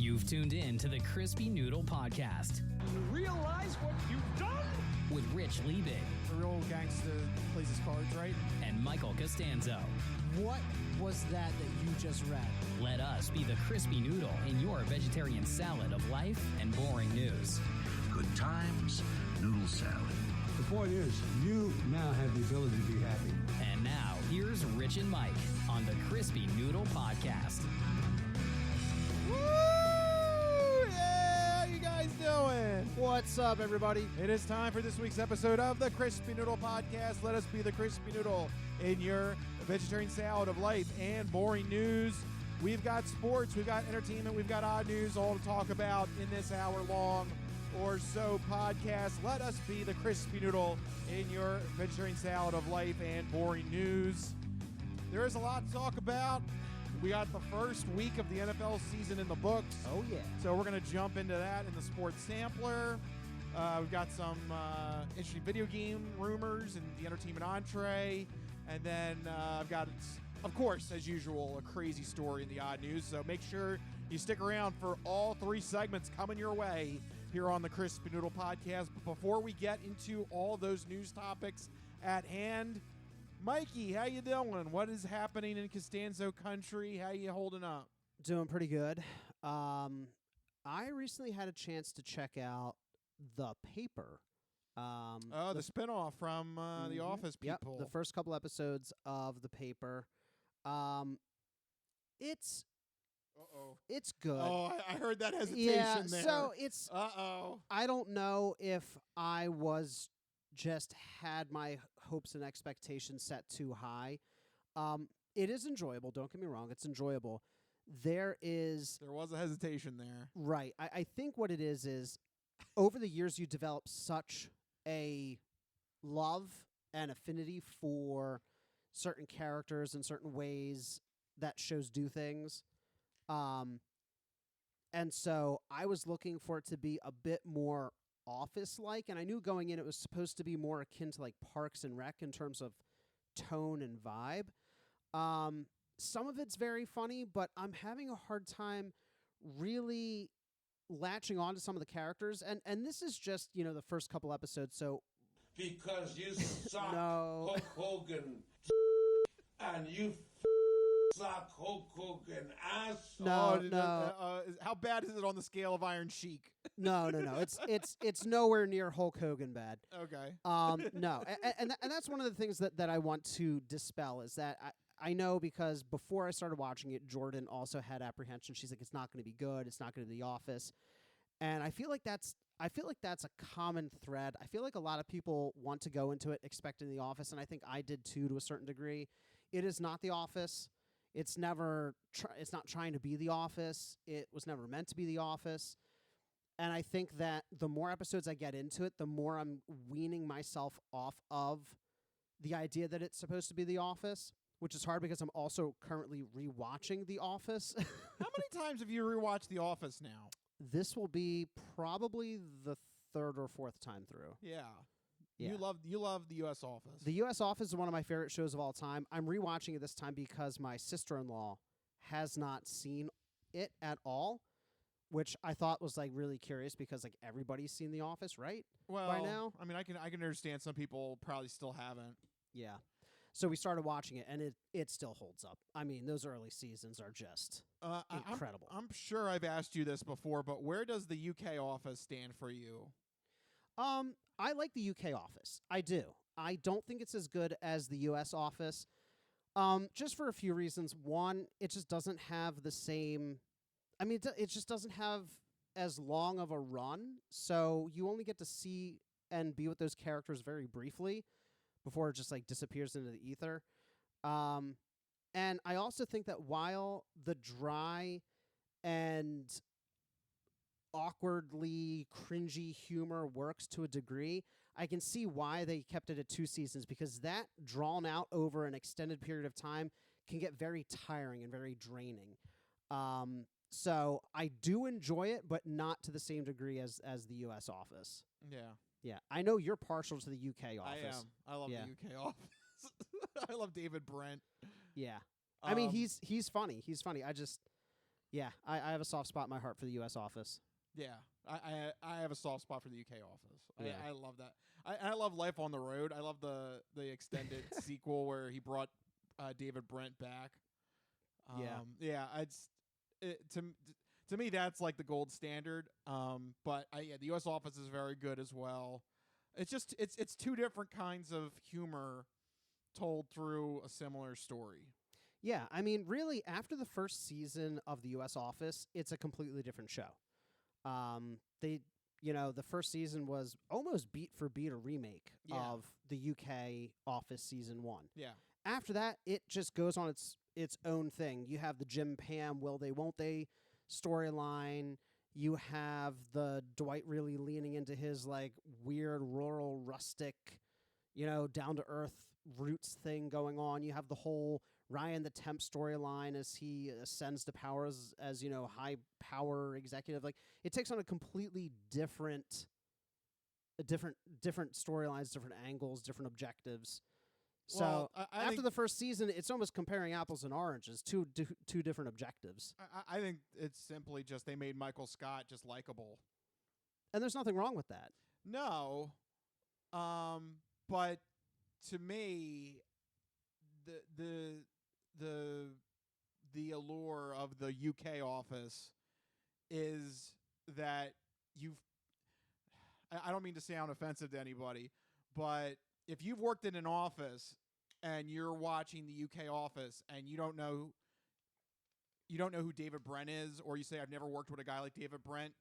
You've tuned in to the Crispy Noodle Podcast. You realize what you've done? With Rich Liebig. A real gangster plays his cards right. And Michael Costanzo. What was that you just read? Let us be the Crispy Noodle in your vegetarian salad of life and boring news. Good times, noodle salad. The point is, you now have the ability to be happy. And now, here's Rich and Mike on the Crispy Noodle Podcast. Woo! Yeah, how you guys doing? What's up, everybody? It is time for this week's episode of the Crispy Noodle Podcast. Let us be the Crispy Noodle in your vegetarian salad of life and boring news. We've got sports, we've got entertainment, we've got odd news all to talk about in this hour-long or so podcast. Let us be the Crispy Noodle in your vegetarian salad of life and boring news. There is a lot to talk about. We got the first week of the NFL season in the books. Oh, yeah. So we're going to jump into that in the sports sampler. We've got some interesting video game rumors and the entertainment entree. And then I've got, of course, as usual, a crazy story in the odd news. So make sure you stick around for all three segments coming your way here on the Crispy Noodle Podcast. But before we get into all those news topics at hand, Mikey, how you doing? What is happening in Costanzo country? How you holding up? Doing pretty good. I recently had a chance to check out The Paper. The spinoff from The Office people. Yep, the first couple episodes of The Paper. It's good. Oh, I heard that hesitation there. So it's... Uh-oh. I don't know if I was just had my hopes and expectations set too high. It is enjoyable. Don't get me wrong. It's enjoyable. There was a hesitation there. Right. I think what it is over the years you develop such a love and affinity for certain characters and certain ways that shows do things. And so I was looking for it to be a bit more Office-like, and I knew going in it was supposed to be more akin to like Parks and Rec in terms of tone and vibe. Some of it's very funny, but I'm having a hard time really latching on to some of the characters, and this is just, the first couple episodes, so... Because you suck No. Hulk Hogan and you suck Hulk Hogan ass. No. How bad is it on the scale of Iron Sheik? No. It's nowhere near Hulk Hogan bad. Okay. No. And that's one of the things that I want to dispel is that I know because before I started watching it, Jordan also had apprehension. She's like, it's not going to be good. It's not going to be The Office. And I feel like that's a common thread. I feel like a lot of people want to go into it expecting The Office, and I think I did too to a certain degree. It is not The Office. It's never. It's not trying to be The Office. It was never meant to be The Office. And I think that the more episodes I get into it, the more I'm weaning myself off of the idea that it's supposed to be The Office, which is hard because I'm also currently rewatching The Office. How many times have you rewatched The Office now? This will be probably the third or fourth time through. Yeah. Yeah. You love The U.S. Office. The U.S. Office is one of my favorite shows of all time. I'm rewatching it this time because my sister-in-law has not seen it at all, which I thought was like really curious because like everybody's seen The Office, right? Well, by now. I mean, I can understand some people probably still haven't. Yeah. So we started watching it, and it still holds up. I mean, those early seasons are just incredible. I'm sure I've asked you this before, but where does the UK Office stand for you? I like the UK Office. I do. I don't think it's as good as the US Office, just for a few reasons. One, it just doesn't have the same... I mean, it just doesn't have as long of a run, so you only get to see and be with those characters very briefly before it just like disappears into the ether. And I also think that while the dry and awkwardly cringy humor works to a degree, I can see why they kept it at 2 seasons, because that drawn out over an extended period of time can get very tiring and very draining. So I do enjoy it, but not to the same degree as the U.S. Office. Yeah. Yeah. I know you're partial to the UK Office. I am. I love the UK Office. I love David Brent. Yeah. I mean, he's funny. He's funny. I just... Yeah, I have a soft spot in my heart for the U.S. office. Yeah, I have a soft spot for the UK office. Yeah. I love that. I love Life on the Road. I love the extended sequel where he brought David Brent back. Yeah. To me that's like the gold standard. But the U.S. office is very good as well. It's just it's two different kinds of humor told through a similar story. Yeah, I mean, really, after the first season of the U.S. office, it's a completely different show. The first season was almost beat for beat a remake of the UK Office season 1. Yeah. After that, it just goes on its own thing. You have the Jim Pam will they won't they storyline. You have the Dwight really leaning into his like weird rural rustic, down to earth roots thing going on. You have the whole Ryan the Temp storyline as he ascends to power as high power executive. Like it takes on a completely different storylines, different angles, different objectives. So after the first season, it's almost comparing apples and oranges, two different objectives. I think it's simply just they made Michael Scott just likable, and there's nothing wrong with that. No, but to me, the allure of the UK office is that I don't mean to sound offensive to anybody, but if you've worked in an office and you're watching the UK office and you don't know who David Brent is, or you say I've never worked with a guy like David Brent,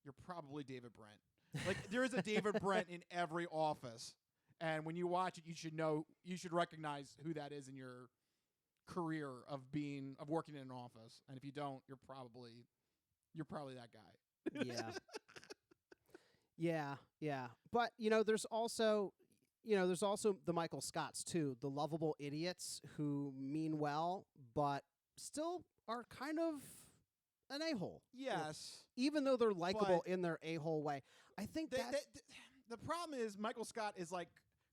you're probably David Brent. Like there is a David Brent in every office. And when you watch it, you should recognize who that is in your career of working in an office. And if you don't, you're probably that guy. Yeah. Yeah. But, there's also the Michael Scotts too, the lovable idiots who mean well, but still are kind of an a-hole. Yes. Even though they're likable in their a-hole way. I think the problem is Michael Scott is like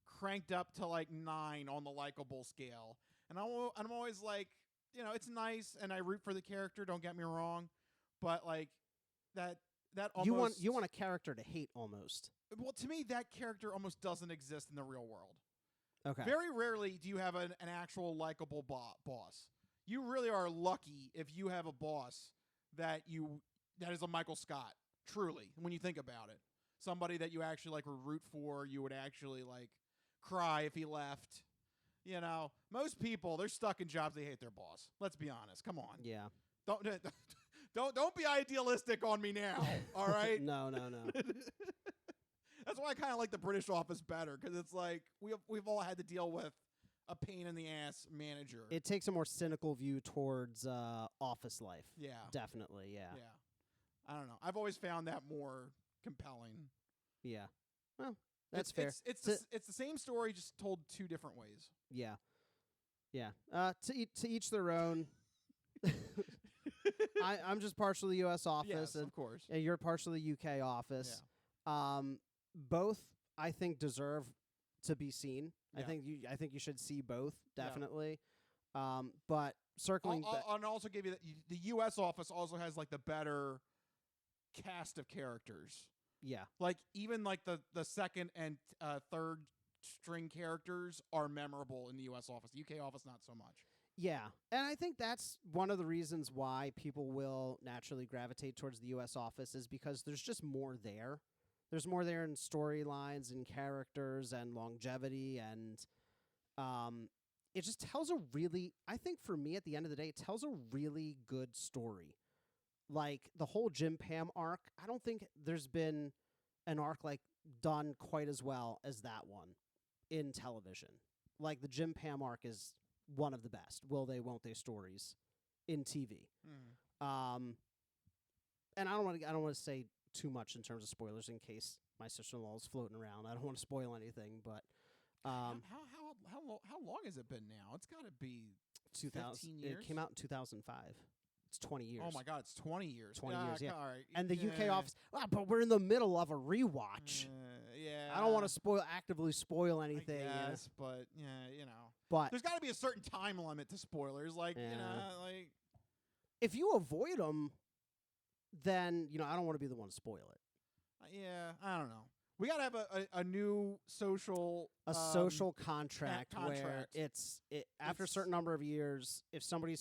cranked up to like 9 on the likable scale. And I'm always like, it's nice and I root for the character, don't get me wrong, but like that almost you want a character to hate almost. Well, to me that character almost doesn't exist in the real world. Okay. Very rarely do you have an actual likable boss. You really are lucky if you have a boss that is a Michael Scott, truly, when you think about it. Somebody that you actually like would root for, you would actually like cry if he left. Most people, they're stuck in jobs, they hate their boss. Let's be honest. Come on. Yeah. Don't be idealistic on me now. All right. No. That's why I kind of like the British office better, because it's like we've all had to deal with a pain in the ass manager. It takes a more cynical view towards office life. Yeah. Definitely. Yeah. Yeah. I don't know. I've always found that more compelling. Yeah. Well, that's fair. It's the same story, just told 2 different ways. Yeah. Yeah. To each their own. I'm just partial to the U.S. office. Yes, and, of course. And you're partial to the UK office. Yeah. Both, I think, deserve to be seen. Yeah. I think you should see both, definitely. Yeah. But circling back. And also give you the U.S. office also has like the better cast of characters. Yeah. Like even like the second and third string characters are memorable in the U.S. office. The UK office, not so much. Yeah. And I think that's one of the reasons why people will naturally gravitate towards the U.S. office is because there's just more there. There's more there in storylines and characters and longevity, and it just tells I think for me at the end of the day, it tells a really good story. Like the whole Jim Pam arc, I don't think there's been an arc like done quite as well as that one in television. Like the Jim Pam arc is one of the best will they won't they stories in TV. And I don't want to say too much in terms of spoilers in case my sister-in-law is floating around. I don't want to spoil anything, but how long has it been now? It's got to be 15 years. It came out in 2005. It's 20 years. Oh my God, it's 20 years. 20 years, yeah. All right. And the UK office, but we're in the middle of a rewatch. Yeah. I don't want to actively spoil anything. Yes, but But there's there's got to be a certain time limit to spoilers. Like if you avoid them, then I don't want to be the one to spoil it. Yeah, I don't know. We got to have a new social Social contract where contract. After a It's- certain number of years, if somebody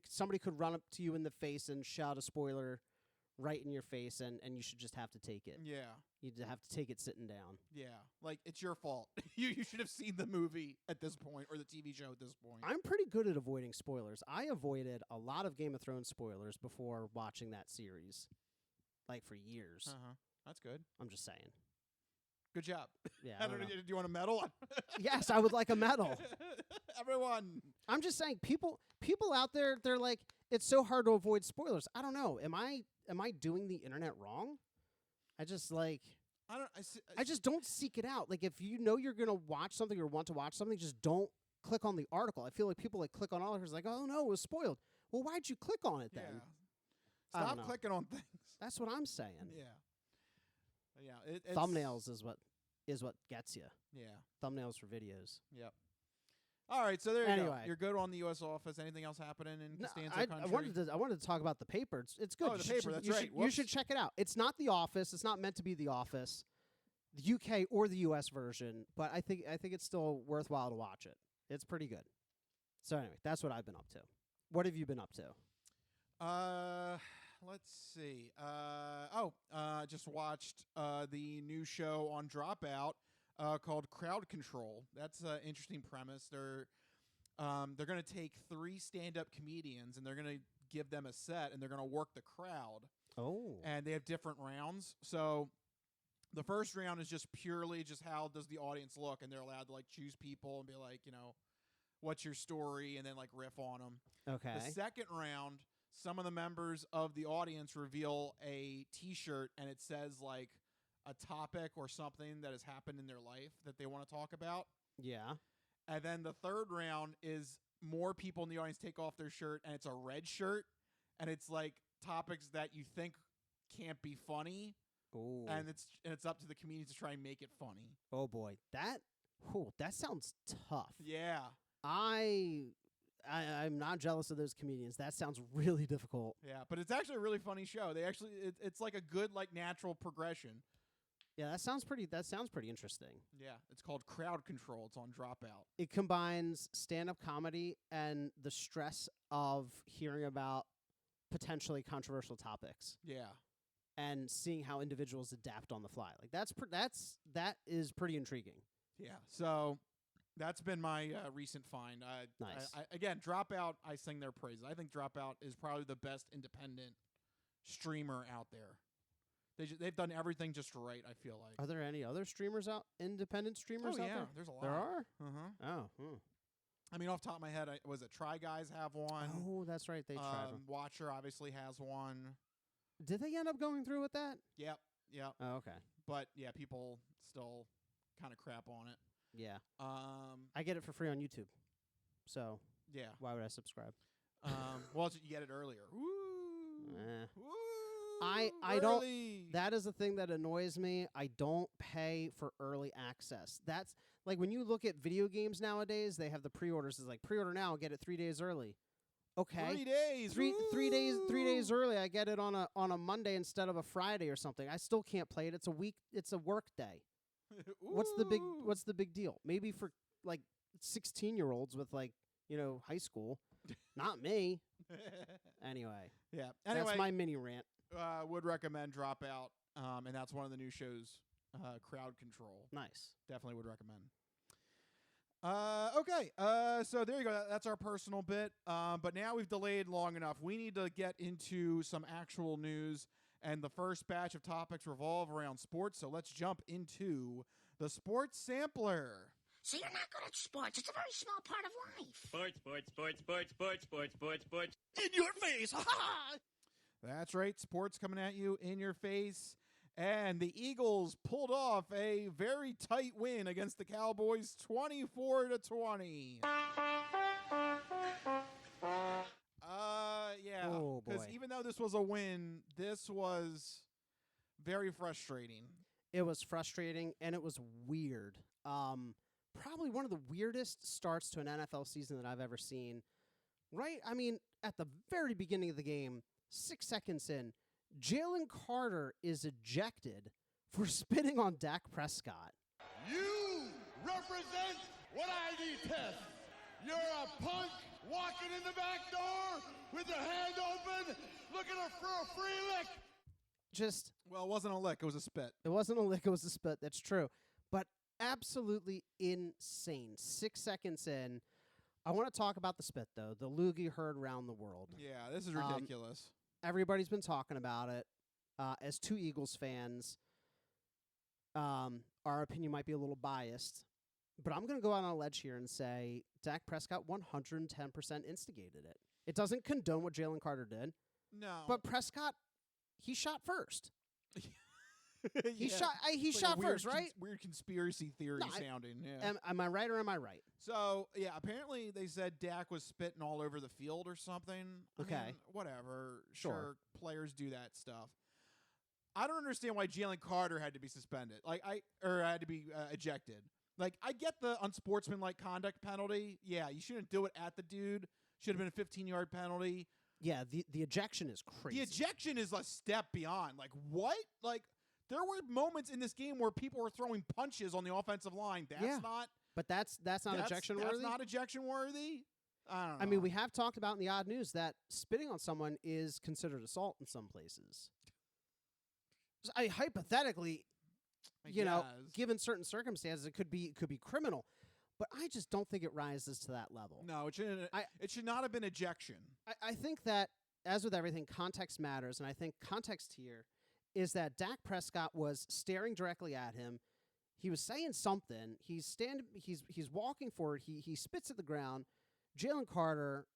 somebody could run up to you in the face and shout a spoiler right in your face, and you should just have to take it. Yeah. You'd have to take it sitting down. Yeah, like it's your fault. you should have seen the movie at this point or the TV show at this point. I'm pretty good at avoiding spoilers. I avoided a lot of Game of Thrones spoilers before watching that series, like for years. That's good. I'm just saying. Good job. Yeah. I don't know. Do you want a medal? Yes, I would like a medal. Everyone. I'm just saying, people out there, they're like, it's so hard to avoid spoilers. I don't know. Am I doing the internet wrong? I just I just don't seek it out. Like, if you know you're gonna watch something or want to watch something, just don't click on the article. I feel like people click on articles like, oh no, it was spoiled. Well, why'd you click on it then? Yeah. Stop clicking on things. That's what I'm saying. Yeah. Yeah. It's Thumbnails is what gets you. Yeah. Thumbnails for videos. Yep. All right, so there you go. Anyway. You're good on the U.S. office. Anything else happening in No, Costanza I country? wanted to talk about the paper. It's good. Oh, You the should paper, ch- that's you right. should- You Whoops. should check it out. It's not The Office. It's not meant to be The Office, the UK or the US version, but I think it's still worthwhile to watch it. It's pretty good. So anyway, that's what I've been up to. What have you been up to? Let's see. Just watched the new show on Dropout called Crowd Control. That's an interesting premise. They're going to take 3 stand-up comedians and they're going to give them a set and they're going to work the crowd. Oh. And they have different rounds. So the first round is just purely just how does the audience look, and they're allowed to choose people and be like, what's your story, and then riff on them. Okay. The second round, some of the members of the audience reveal a T-shirt, and it says a topic or something that has happened in their life that they want to talk about. Yeah. And then the third round is more people in the audience take off their shirt, and it's a red shirt, and it's topics that you think can't be funny, Oh. and it's up to the comedians to try and make it funny. Oh boy. That sounds tough. Yeah. I'm not jealous of those comedians. That sounds really difficult. Yeah, but it's actually a really funny show. They actually it's like a good natural progression. Yeah, that sounds pretty interesting. Yeah, it's called Crowd Control. It's on Dropout. It combines stand-up comedy and the stress of hearing about potentially controversial topics Yeah. and seeing how individuals adapt on the fly. That is pretty intriguing. Yeah. So that's been my recent find. Nice. Again, Dropout, I sing their praises. I think Dropout is probably the best independent streamer out there. They've done everything just right, I feel like. Are there any other independent streamers out there? There's a lot. There are? Uh-huh. Oh. I mean, off the top of my head, was it Try Guys have one? Oh, that's right. They tried them. Watcher obviously has one. Did they end up going through with that? Yep. Oh, okay. But yeah, people still kind of crap on it. Yeah. I get it for free on YouTube. So Yeah. why would I subscribe? Well, you get it earlier. Woo! Eh. Woo! I don't. Early! That is the thing that annoys me. I don't pay for early access. That's like when you look at video games nowadays, they have the pre-orders. It's like pre-order now, get it 3 days early. Okay. 3 days. Three days Woo! 3 days early. I get it on a Monday instead of a Friday or something. I still can't play it. It's a week. It's a work day. What's the big deal? Maybe for 16-year-olds with high school. Not me. Anyway. Yeah. Anyway, That's my mini rant. would recommend Dropout, and that's one of the new shows, Crowd Control. Nice. Definitely would recommend. Okay. So there you go. That's our personal bit. But now we've delayed long enough. We need to get into some actual news, and the first batch of topics revolve around sports. So let's jump into the sports sampler. So you're not good at sports. It's a very small part of life. Sports. In your face. Ha ha! That's right. Sports coming at you in your face. And the Eagles pulled off a very tight win against the Cowboys, 24-20. Yeah. Oh, Because boy. even though this was a win, this was very frustrating. It was frustrating and it was weird. Probably one of the weirdest starts to an NFL season that I've ever seen. Right? I mean, at the very beginning of the game, 6 seconds in, Jalen Carter is ejected for spitting on Dak Prescott. You represent what I detest. You're a punk walking in the back door with your hand open, looking for a free lick. Just, Well, it wasn't a lick. It was a spit. it wasn't a lick, it was a spit. That's true. But absolutely insane. 6 seconds in. I want to talk about the spit, though. The loogie heard around the world. Yeah, this is ridiculous. Everybody's been talking about it. As two Eagles fans, our opinion might be a little biased, but I'm going to go out on a ledge here and say Dak Prescott 110% instigated it. It doesn't condone what Jalen Carter did, No. but Prescott, he shot first. He Yeah. shot. He It's like a shot weird first, right? Weird conspiracy theory No, sounding. Yeah. Am I right or am I right? So, yeah, apparently they said Dak was spitting all over the field or something. I Okay. mean, whatever. Sure. Players do that stuff. I don't understand why Jalen Carter had to be suspended. Or had to be ejected. Like, I get the unsportsmanlike conduct penalty. Yeah, you shouldn't do it at the dude. Should have been a 15-yard penalty. Yeah, the ejection is crazy. The ejection is a step beyond. Like, what? Like, there were moments in this game where people were throwing punches on the offensive line. That's Yeah. not But that's not ejection worthy. That's not ejection worthy. I don't know. I mean, we have talked about in the odd news that spitting on someone is considered assault in some places. So, hypothetically, I you know, guess. given certain circumstances, it could be criminal. But I just don't think it rises to that level. No, it shouldn't. It should not have been ejection. I think that, as with everything, context matters, and I think context here is that Dak Prescott was staring directly at him. He was saying something. He's walking forward. He spits at the ground. Jalen Carter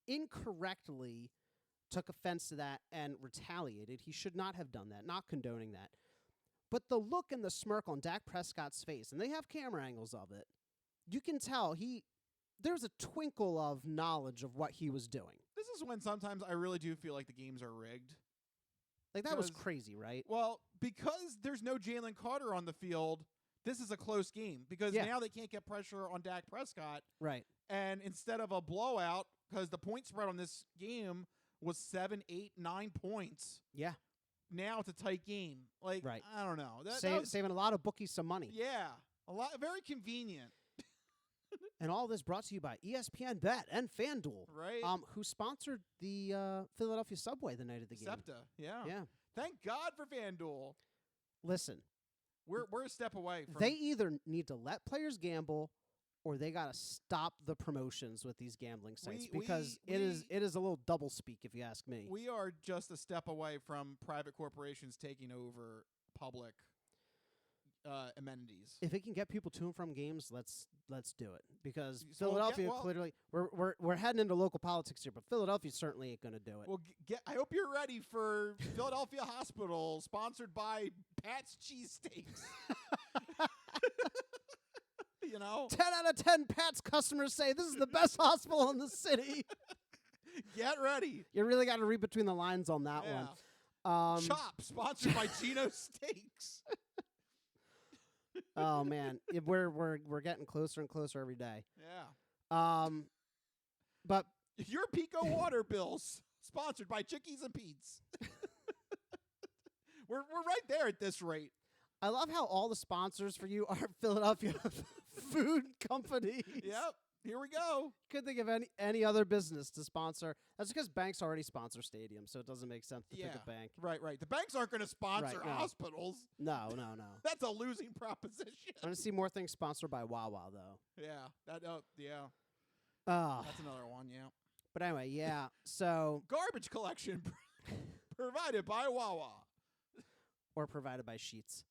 incorrectly took offense to that and retaliated. He should not have done that, not condoning that. But the look and the smirk on Dak Prescott's face, and they have camera angles of it, you can tell there's a twinkle of knowledge of what he was doing. This is when sometimes I really do feel like the games are rigged. Like, that was Because- crazy, right? Well, because there's no Jalen Carter on the field, this is a close game. Because Yeah. now they can't get pressure on Dak Prescott. Right. And instead of a blowout, because the point spread on this game was 7, 8, 9 points. Yeah. Now it's a tight game. Like, Right. I don't know. That was- Saving a lot of bookies some money. yeah. Very convenient. And all this brought to you by ESPN Bet and FanDuel, Right. who sponsored the Philadelphia Subway the night of the game. SEPTA. Yeah. Yeah. Thank God for FanDuel. Listen, We're a step away from they either need to let players gamble or they got to stop the promotions with these gambling sites because it is a little double speak, if you ask me. We are just a step away from private corporations taking over public amenities. If it can get people to and from games, let's do it because So, Philadelphia well- clearly we're heading into local politics here, but Philadelphia certainly ain't going to do it. Well, I hope you're ready for Philadelphia Hospital, sponsored by Pat's Cheesesteaks. You know, 10 out of 10 Pat's customers say this is the best hospital in the city. get ready. You really got to read between the lines on that Yeah. one. Chop, sponsored by Gino Steaks. Oh man, we're getting closer and closer every day. Yeah. But Your Pico water bills, sponsored by Chickies and Pete's. We're right there at this rate. I love how all the sponsors for you are Philadelphia food companies. Yep. Here we go. Couldn't think of any other business to sponsor. That's because banks already sponsor stadiums, so it doesn't make sense to pick a bank. Right. The banks aren't going to sponsor Right, no. hospitals. No. That's a losing proposition. I want to see more things sponsored by Wawa, though. Yeah. Yeah. Oh, That's another one. Yeah. but anyway, yeah. So, Garbage collection provided by Wawa. or provided by Sheets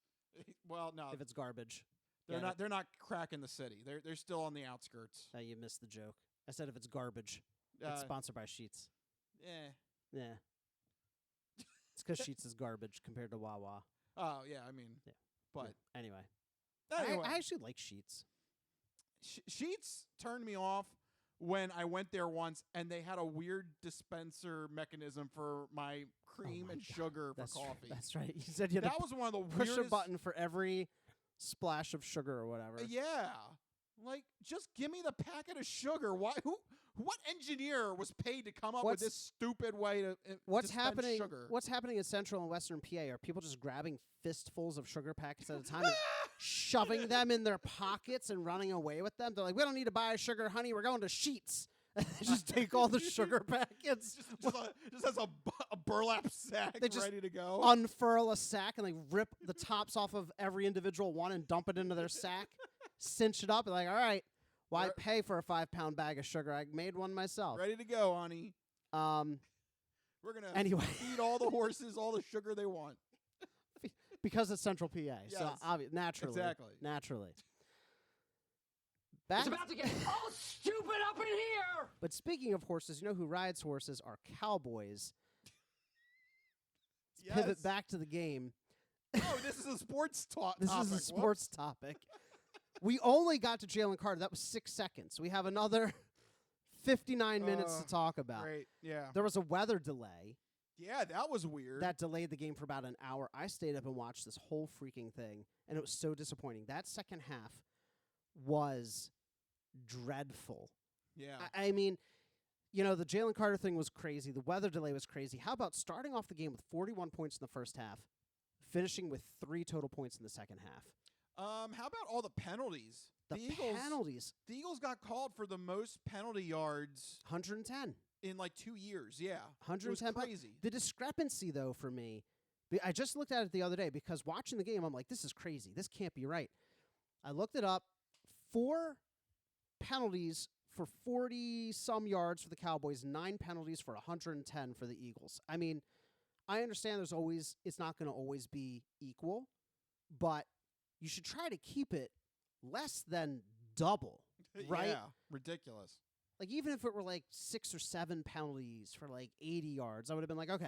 Well, no, if it's garbage. they're Get not. it? They're not cracking the city. They're still on the outskirts. You missed the joke. I said if it's garbage, it's sponsored by Sheets. Yeah. Yeah. It's because Sheets is garbage compared to Wawa. Oh yeah. I mean, Yeah. but Anyway. anyway, I actually like Sheets. Sheets turned me off when I went there once, and they had a weird dispenser mechanism for my cream my and God. sugar for That's coffee. That's right. You said you had That to was one of the push weirdest. a button for every splash of sugar or whatever. Yeah. Like, just give me the packet of sugar. Why? What engineer was paid to come up with What's- this stupid way to What's dispense happening? sugar? What's happening in Central and Western PA? Are people just grabbing fistfuls of sugar packets at a time and shoving them in their pockets and running away with them? They're like, we don't need to buy sugar, honey. We're going to Sheets. They just take all the sugar packets, just has a burlap sack They just ready to go. unfurl a sack, and rip the tops off of every individual one and dump it into their sack, cinch it up, and like, all right, why pay for a 5-pound bag of sugar? I made one myself. Ready to go, honey. We're going to feed all the horses all the sugar they want. Because it's Central PA. Yes. So naturally. Exactly. Naturally. It's about to get all stupid up in here! But speaking of horses, you know who rides horses are Cowboys. Yes. Pivot back to the game. Oh, this is a sports topic. This is a sports topic. We only got to Jalen Carter. That was 6 seconds. We have another 59 minutes to talk about. Great, yeah. There was a weather delay. Yeah, that was weird. That delayed the game for about an hour. I stayed up and watched this whole freaking thing, and it was so disappointing. That second half was dreadful. Yeah. I mean, you know, the Jalen Carter thing was crazy. The weather delay was crazy. How about starting off the game with 41 points in the first half, finishing with 3 total points in the second half? How about all the penalties? The penalties. The Eagles got called for the most penalty yards 110. in like 2 years. Yeah. 110. It was crazy. The discrepancy, though, for me, I just looked at it the other day because watching the game, I'm like, this is crazy. This can't be right. I looked it up. 4 penalties for 40-some yards for the Cowboys, 9 penalties for 110 for the Eagles. I mean, I understand it's not going to always be equal, but you should try to keep it less than double, right? Yeah, ridiculous. Like, even if it were like 6 or 7 penalties for like 80 yards, I would have been like, okay.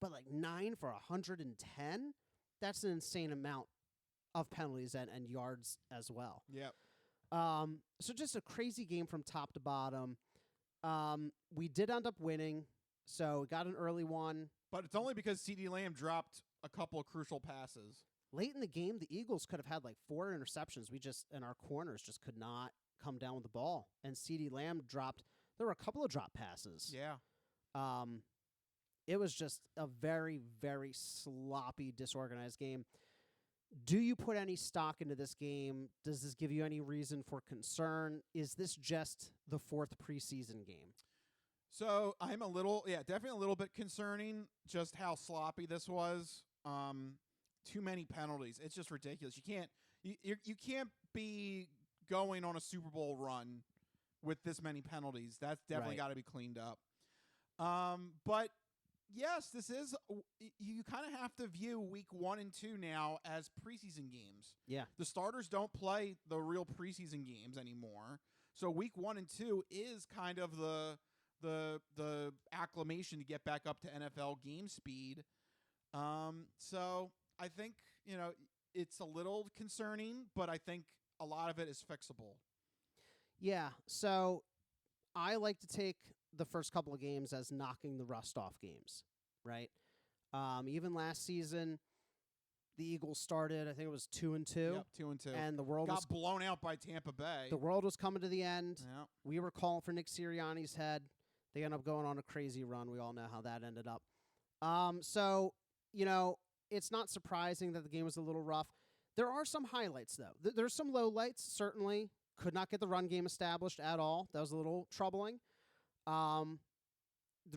But like 9 for 110, that's an insane amount of penalties and yards as well. Yep. So just a crazy game from top to bottom. We did end up winning, so we got an early one. But it's only because CeeDee Lamb dropped a couple of crucial passes. Late in the game, the Eagles could have had like 4 interceptions. We just, and our corners just could not come down with the ball. And CeeDee Lamb dropped, there were a couple of drop passes. Yeah. It was just a very, very sloppy, disorganized game. Do you put any stock into this game? Does this give you any reason for concern? Is this just the 4th preseason game? So I'm definitely a little bit concerning just how sloppy this was. Too many penalties. It's just ridiculous. You can't be going on a Super Bowl run with this many penalties. That's definitely got to be cleaned up. But yes, this is you kind of have to view week 1 and 2 now as preseason games. Yeah. The starters don't play the real preseason games anymore. So week 1 and 2 is kind of the acclimation to get back up to NFL game speed. So I think, it's a little concerning, but I think a lot of it is fixable. Yeah. So I like to take the first couple of games as knocking the rust off games, right? Even last season, the Eagles started, I think it was 2-2. Yep, 2-2. And the world got blown out by Tampa Bay. The world was coming to the end. Yep. We were calling for Nick Sirianni's head. They ended up going on a crazy run. We all know how that ended up. So, it's not surprising that the game was a little rough. There are some highlights, though. There's some lowlights, certainly. Could not get the run game established at all. That was a little troubling. The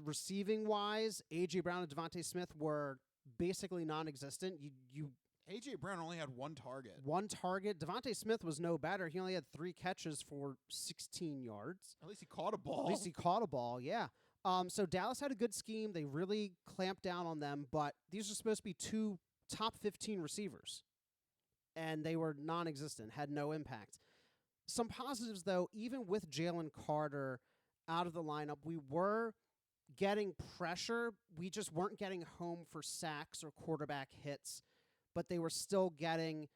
receiving-wise, A.J. Brown and Devontae Smith were basically non-existent. A.J. Brown only had 1 target. 1 target. Devontae Smith was no better. He only had 3 catches for 16 yards. At least he caught a ball. At least he caught a ball, yeah. So Dallas had a good scheme. They really clamped down on them, but these are supposed to be 2 top 15 receivers, and they were non-existent, had no impact. Some positives, though, even with Jalen Carter out of the lineup, we were getting pressure. We just weren't getting home for sacks or quarterback hits, but they were still getting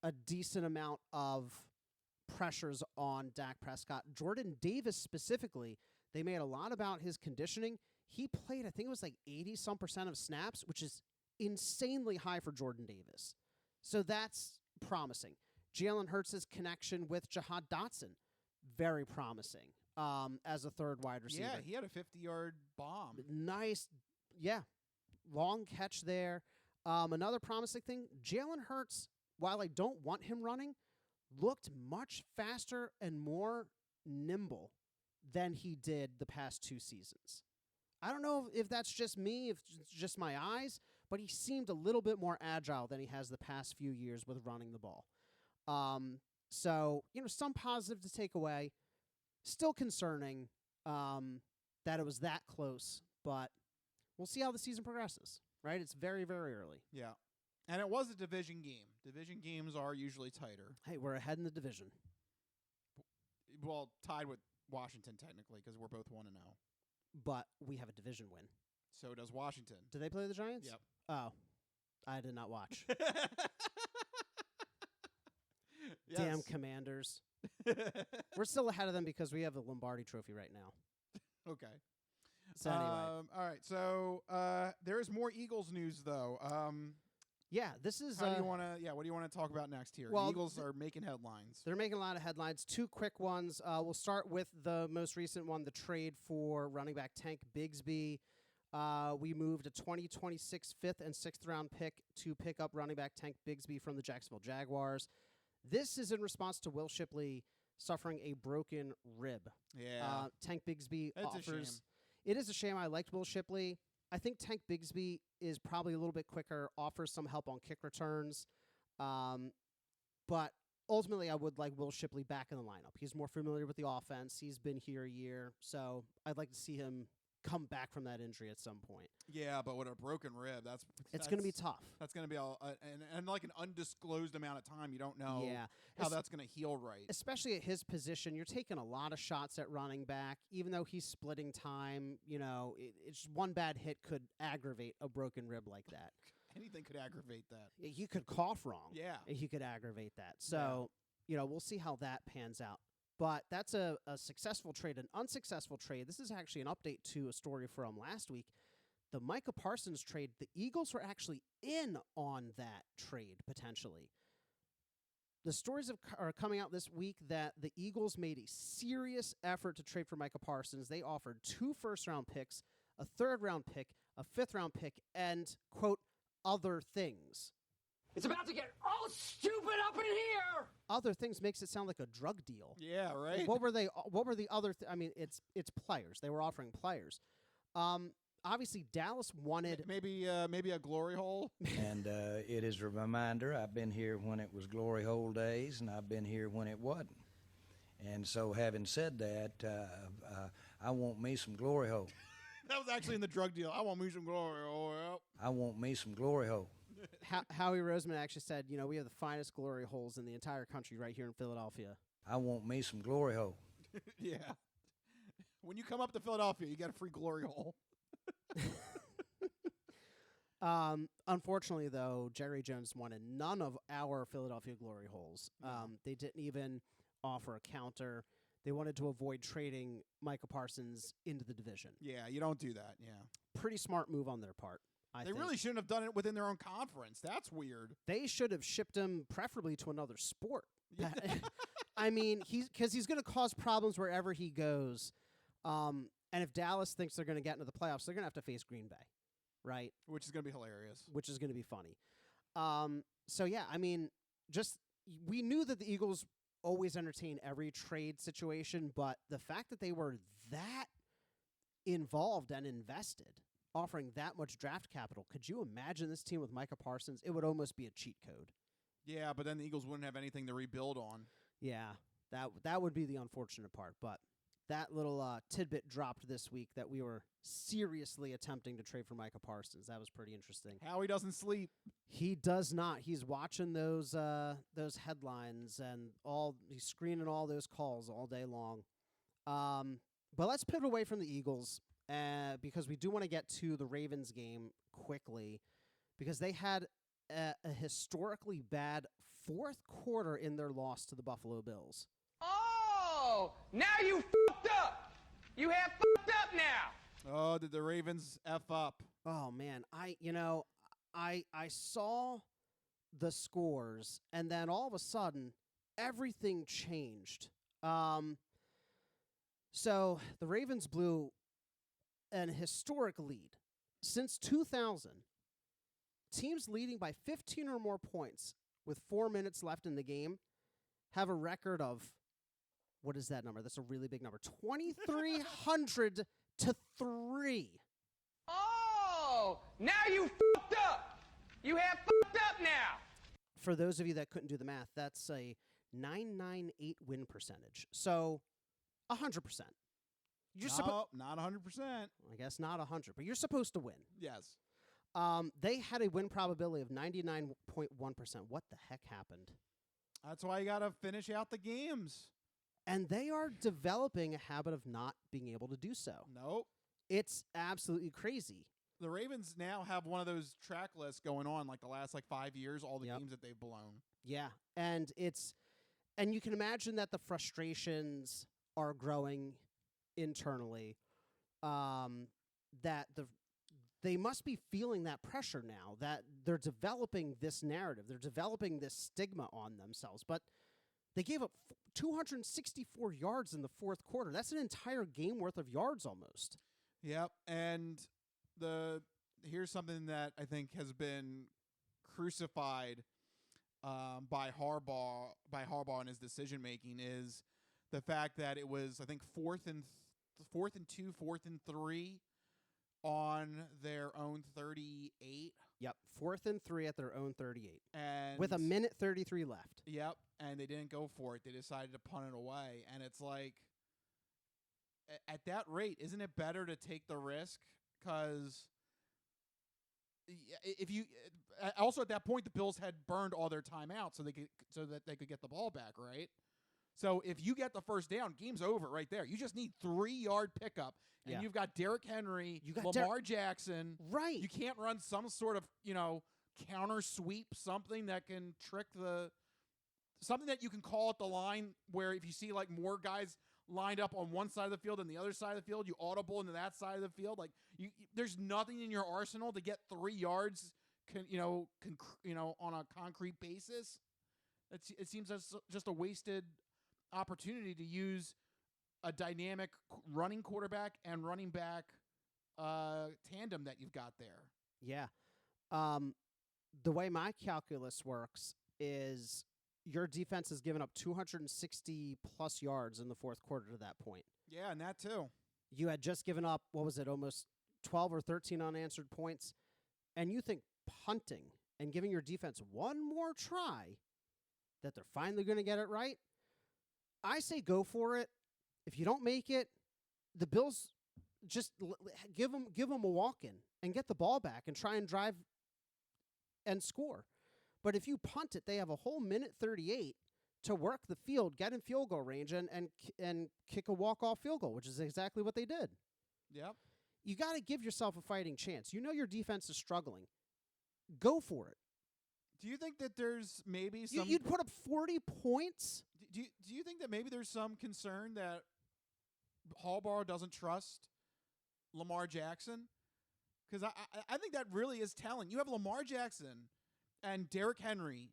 a decent amount of pressures on Dak Prescott. Jordan Davis specifically, they made a lot about his conditioning. He played, I think it was like 80-some% of snaps, which is insanely high for Jordan Davis. So that's promising. Jalen Hurts' connection with Jahad Dotson, very promising. as a third wide receiver. Yeah, he had a 50-yard bomb. Nice, long catch there. Another promising thing, Jalen Hurts, while I don't want him running, looked much faster and more nimble than he did the past 2 seasons. I don't know if that's just me, if it's just my eyes, but he seemed a little bit more agile than he has the past few years with running the ball. So, some positive to take away. Still concerning that it was that close, but we'll see how the season progresses, right? It's very, very early. Yeah. And it was a division game. Division games are usually tighter. Hey, we're ahead in the division. Well, tied with Washington, technically, because we're both 1-0. But we have a division win. So does Washington. Do they play the Giants? Yep. Oh, I did not watch. Yes. Damn Commanders. We're still ahead of them because we have the Lombardi Trophy right now. Okay. So anyway. All right. So there is more Eagles news, though. Yeah, this is... How do you want to? Yeah, what do you want to talk about next here? Well, the Eagles are making headlines. They're making a lot of headlines. 2 quick ones. We'll start with the most recent one, the trade for running back Tank Bigsby. We moved a 2026 5th and 6th round pick to pick up running back Tank Bigsby from the Jacksonville Jaguars. This is in response to Will Shipley suffering a broken rib. Yeah. Tank Bigsby That's offers... a shame. It is a shame. I liked Will Shipley. I think Tank Bigsby is probably a little bit quicker, offers some help on kick returns. But ultimately, I would like Will Shipley back in the lineup. He's more familiar with the offense. He's been here a year. So I'd like to see him come back from that injury at some point. Yeah, but with a broken rib, it's going to be tough. That's going to be and like an undisclosed amount of time. You don't know Yeah. how that's going to heal right. Especially at his position, you're taking a lot of shots at running back. Even though he's splitting time, it's one bad hit could aggravate a broken rib like that. Anything could aggravate that. You could cough wrong. Yeah. And he could aggravate that. So, we'll see how that pans out. But that's a successful trade. An unsuccessful trade, this is actually an update to a story from last week. The Micah Parsons trade, the Eagles were actually in on that trade, potentially. The stories are coming out this week that the Eagles made a serious effort to trade for Micah Parsons. They offered 2 first-round picks, a third-round pick, a fifth-round pick, and, quote, other things. It's about to get all stupid up in here! Other things makes it sound like a drug deal. Yeah, right. What were they? What were the other? It's players. They were offering players. Obviously, Dallas wanted maybe a glory hole. And it is a reminder. I've been here when it was glory hole days, and I've been here when it wasn't. And so, having said that, I want me some glory hole. That was actually in the drug deal. I want me some glory hole. I want me some glory hole. Howie Roseman actually said, we have the finest glory holes in the entire country right here in Philadelphia. I want me some glory hole. Yeah. When you come up to Philadelphia, you get a free glory hole. Unfortunately, though, Jerry Jones wanted none of our Philadelphia glory holes. They didn't even offer a counter. They wanted to avoid trading Micah Parsons into the division. Yeah, you don't do that. Yeah. Pretty smart move on their part. I think. Really shouldn't have done it within their own conference. That's weird. They should have shipped him preferably to another sport. He's going to cause problems wherever he goes. And if Dallas thinks they're going to get into the playoffs, they're going to have to face Green Bay, right? Which is going to be hilarious. Which is going to be funny. We knew that the Eagles always entertain every trade situation, but the fact that they were that involved and invested, offering that much draft capital, could you imagine this team with Micah Parsons? It would almost be a cheat code. Yeah, but then the Eagles wouldn't have anything to rebuild on. Yeah, that would be the unfortunate part. But that little tidbit dropped this week that we were seriously attempting to trade for Micah Parsons. That was pretty interesting. Howie doesn't sleep. He does not. He's watching those headlines and he's screening all those calls all day long. But let's pivot away from the Eagles because we do want to get to the Ravens game quickly because they had a historically bad fourth quarter in their loss to the Buffalo Bills. Oh, now you fucked up. You have fucked up now. Oh, did the Ravens F up? Oh man, I saw the scores and then all of a sudden everything changed. So the Ravens blew an historic lead. Since 2000, teams leading by 15 or more points with 4 minutes left in the game have a record of, what is that number? That's a really big number. 2,300 to 3. Oh, now you fucked up. You have fucked up now. For those of you that couldn't do the math, that's a 998 win percentage. So 100%. You're not 100%. I guess not 100, but you're supposed to win. Yes. They had a win probability of 99.1%. What the heck happened? That's why you got to finish out the games. And they are developing a habit of not being able to do so. Nope. It's absolutely crazy. The Ravens now have one of those track lists going on like the last 5 years, all the Yep. games that they've blown. Yeah. And you can imagine that the frustrations are growing internally. That they must be feeling that pressure now, that they're developing this narrative. They're developing this stigma on themselves. But they gave up 264 yards in the fourth quarter. That's an entire game worth of yards almost. Yep. And here's something that I think has been crucified by Harbaugh and his decision making is the fact that it was, I think, fourth and 2, 4th and 3 on their own 38. Yep, 4th and 3 at their own 38. And with a minute 33 left. Yep, and they didn't go for it. They decided to punt it away. And it's like, at that rate, isn't it better to take the risk? Because if you also at that point, the Bills had burned all their timeouts so that they could get the ball back, right? So if you get the first down, game's over right there. You just need 3-yard pickup, and you've got Derrick Henry, Lamar Jackson. Right. You can't run some sort of counter sweep, something that can trick something that you can call at the line where if you see more guys lined up on one side of the field and the other side of the field, you audible into that side of the field. There's nothing in your arsenal to get 3 yards, on a concrete basis. It seems just a wasted opportunity to use a dynamic running quarterback and running back tandem that you've got there. Yeah. The way my calculus works is your defense has given up 260 plus yards in the fourth quarter to that point. Yeah, and that too. You had just given up, almost 12 or 13 unanswered points, and you think punting and giving your defense one more try that they're finally going to get it right? I say go for it. If you don't make it, the Bills just give them a walk-in and get the ball back and try and drive and score. But if you punt it, they have a whole minute 38 to work the field, get in field goal range, and kick a walk-off field goal, which is exactly what they did. Yep. You got to give yourself a fighting chance. You know your defense is struggling. Go for it. Do you think that there's maybe some... You'd put up 40 points? Do you think that maybe there's some concern that Harbaugh doesn't trust Lamar Jackson? Because I think that really is telling. You have Lamar Jackson and Derrick Henry,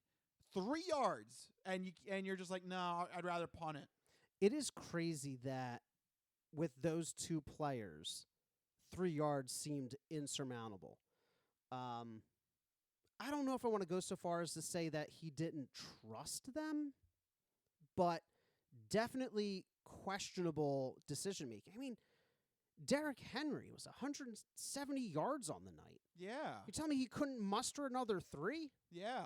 3 yards, and you're just like, no, I'd rather punt it. It is crazy that with those two players, 3 yards seemed insurmountable. I don't know if I want to go so far as to say that he didn't trust them, but definitely questionable decision making. I mean, Derrick Henry was 170 yards on the night. Yeah. You tell me he couldn't muster another 3? Yeah.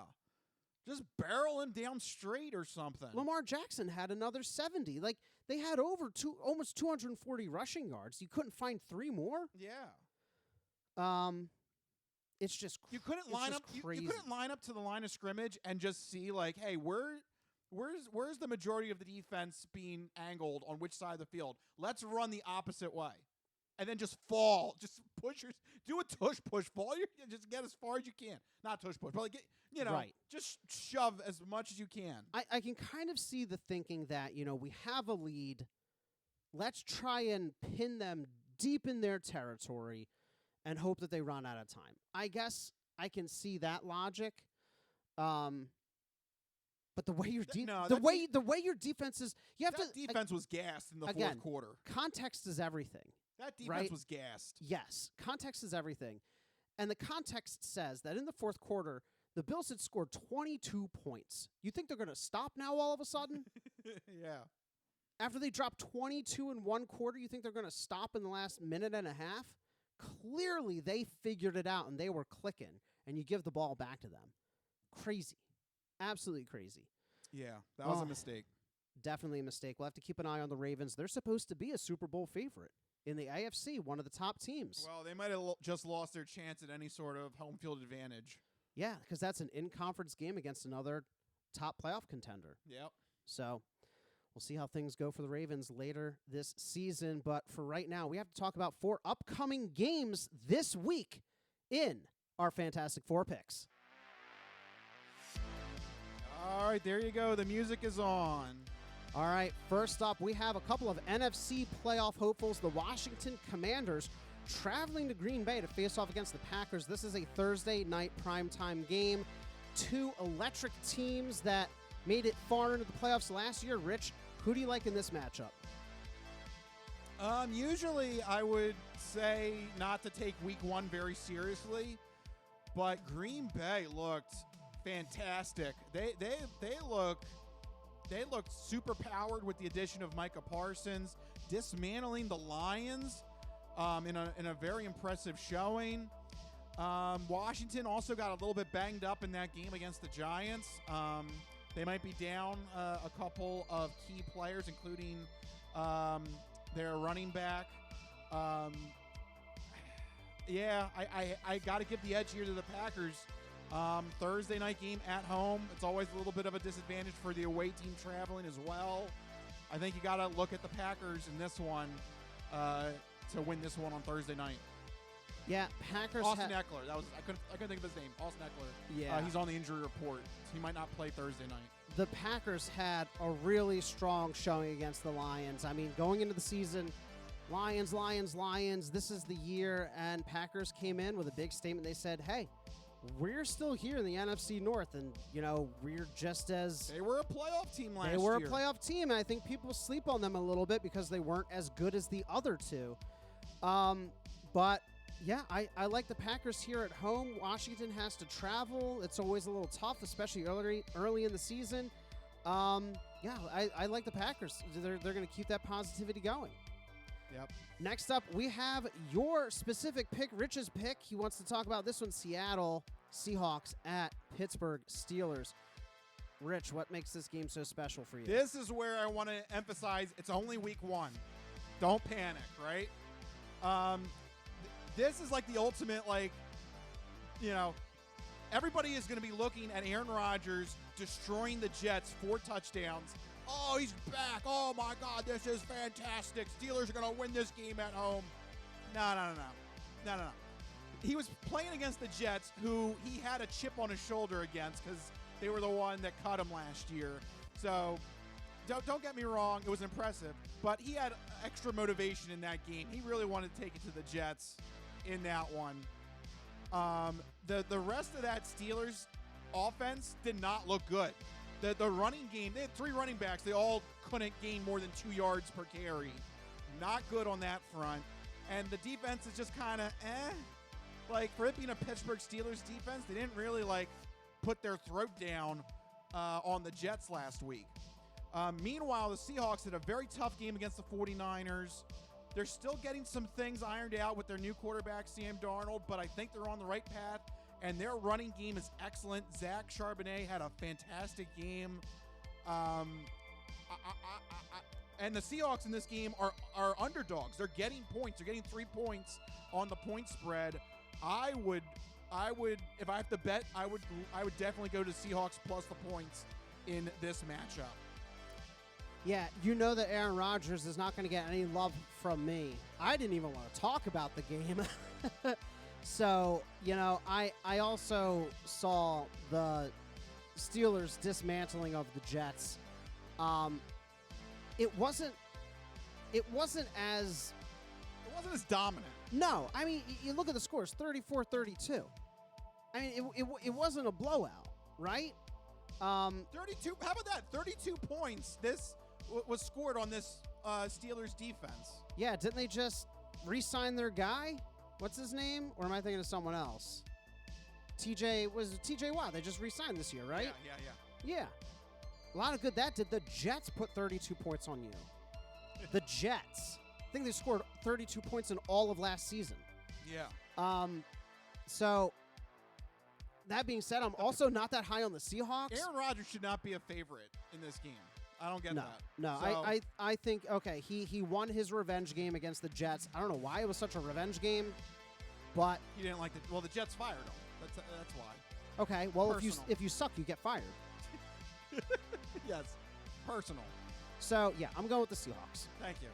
Just barrel him down straight or something. Lamar Jackson had another 70. They had almost 240 rushing yards. You couldn't find 3 more? Yeah. It's just you couldn't line up. You couldn't line up to the line of scrimmage and just see hey, where's the majority of the defense being angled on which side of the field? Let's run the opposite way, and then just fall. Just do a tush push fall. Just get as far as you can. Not tush push, but right. Just shove as much as you can. I can kind of see the thinking that we have a lead. Let's try and pin them deep in their territory and hope that they run out of time. I guess I can see that logic. But the way your No, the that way the way your defense is, you have that to defense was gassed in the again, fourth quarter. Context is everything. That defense right? was gassed. Yes, context is everything. And the context says that in the fourth quarter, the Bills had scored 22 points. You think they're going to stop now all of a sudden? Yeah. After they dropped 22 in one quarter, you think they're going to stop in the last minute and a half? Clearly, they figured it out, and they were clicking, and you give the ball back to them. Crazy. Absolutely crazy. Yeah, that was a mistake. Definitely a mistake. We'll have to keep an eye on the Ravens. They're supposed to be a Super Bowl favorite in the AFC, one of the top teams. Well, they might have just lost their chance at any sort of home field advantage. Yeah, because that's an in-conference game against another top playoff contender. Yep. So we'll see how things go for the Ravens later this season. But for right now, we have to talk about 4 upcoming games this week in our Fantastic Four picks. All right, there you go. The music is on. All right, first up, we have a couple of NFC playoff hopefuls, the Washington Commanders, traveling to Green Bay to face off against the Packers. This is a Thursday night primetime game. 2 electric teams that made it far into the playoffs last year. Rich, who do you like in this matchup? Usually I would say not to take week 1 very seriously, but Green Bay looked fantastic. They looked super powered with the addition of Micah Parsons, dismantling the Lions in a very impressive showing. Washington also got a little bit banged up in that game against the Giants. They might be down a couple of key players, including their running back. I got to give the edge here to the Packers. Thursday night game at home. It's always a little bit of a disadvantage for the away team traveling as well. I think you got to look at the Packers in this one to win this one on Thursday night. Yeah, Packers. Austin Eckler. I couldn't think of his name. Austin Eckler. Yeah, he's on the injury report. So he might not play Thursday night. The Packers had a really strong showing against the Lions. I mean, going into the season, Lions. This is the year, and Packers came in with a big statement. They said, "Hey, we're still here in the NFC North, and we're just as they were a playoff team last year. They were a playoff team, and I think people sleep on them a little bit because they weren't as good as the other two. But yeah, I like the Packers here at home. Washington has to travel. It's always a little tough, especially early in the season. I like the Packers. They're going to keep that positivity going. Yep. Next up, we have your specific pick, Rich's pick. He wants to talk about this one, Seattle Seahawks at Pittsburgh Steelers. Rich, what makes this game so special for you? This is where I want to emphasize it's only week 1. Don't panic, right? This is like the ultimate, everybody is going to be looking at Aaron Rodgers destroying the Jets 4 touchdowns. Oh, he's back. Oh, my God, this is fantastic. Steelers are going to win this game at home. No. He was playing against the Jets, who he had a chip on his shoulder against because they were the one that cut him last year. So don't get me wrong. It was impressive. But he had extra motivation in that game. He really wanted to take it to the Jets in that one. The rest of that Steelers offense did not look good. The running game, they had 3 running backs. They all couldn't gain more than 2 yards per carry. Not good on that front. And the defense is just kind of for it being a Pittsburgh Steelers defense, they didn't really put their throat down on the Jets last week. Meanwhile, the Seahawks had a very tough game against the 49ers. They're still getting some things ironed out with their new quarterback, Sam Darnold, but I think they're on the right path, and their running game is excellent. Zach Charbonnet had a fantastic game. And the Seahawks in this game are underdogs. They're getting points. They're getting 3 points on the point spread. I would, if I have to bet, I would definitely go to Seahawks plus the points in this matchup. Yeah, you know that Aaron Rodgers is not going to get any love from me. I didn't even want to talk about the game. So, I also saw the Steelers dismantling of the Jets. It wasn't as dominant. No, I mean, you look at the scores, 34-32. I mean, it wasn't a blowout, right? 32. How about that? 32 points. This was scored on this Steelers defense. Yeah, didn't they just re-sign their guy? What's his name? Or am I thinking of someone else? TJ Watt. They just re-signed this year, right? Yeah. A lot of good that did. The Jets put 32 points on you. The Jets. I think they scored 32 points in all of last season. Yeah. So, that being said, I'm also not that high on the Seahawks. Aaron Rodgers should not be a favorite in this game. I don't get that. No, So, I think, okay, he won his revenge game against the Jets. I don't know why it was such a revenge game, but... You didn't like the Jets fired him. That's why. Okay, well, Personal. if you suck, you get fired. Yes, personal. So, yeah, I'm going with the Seahawks. Thank you.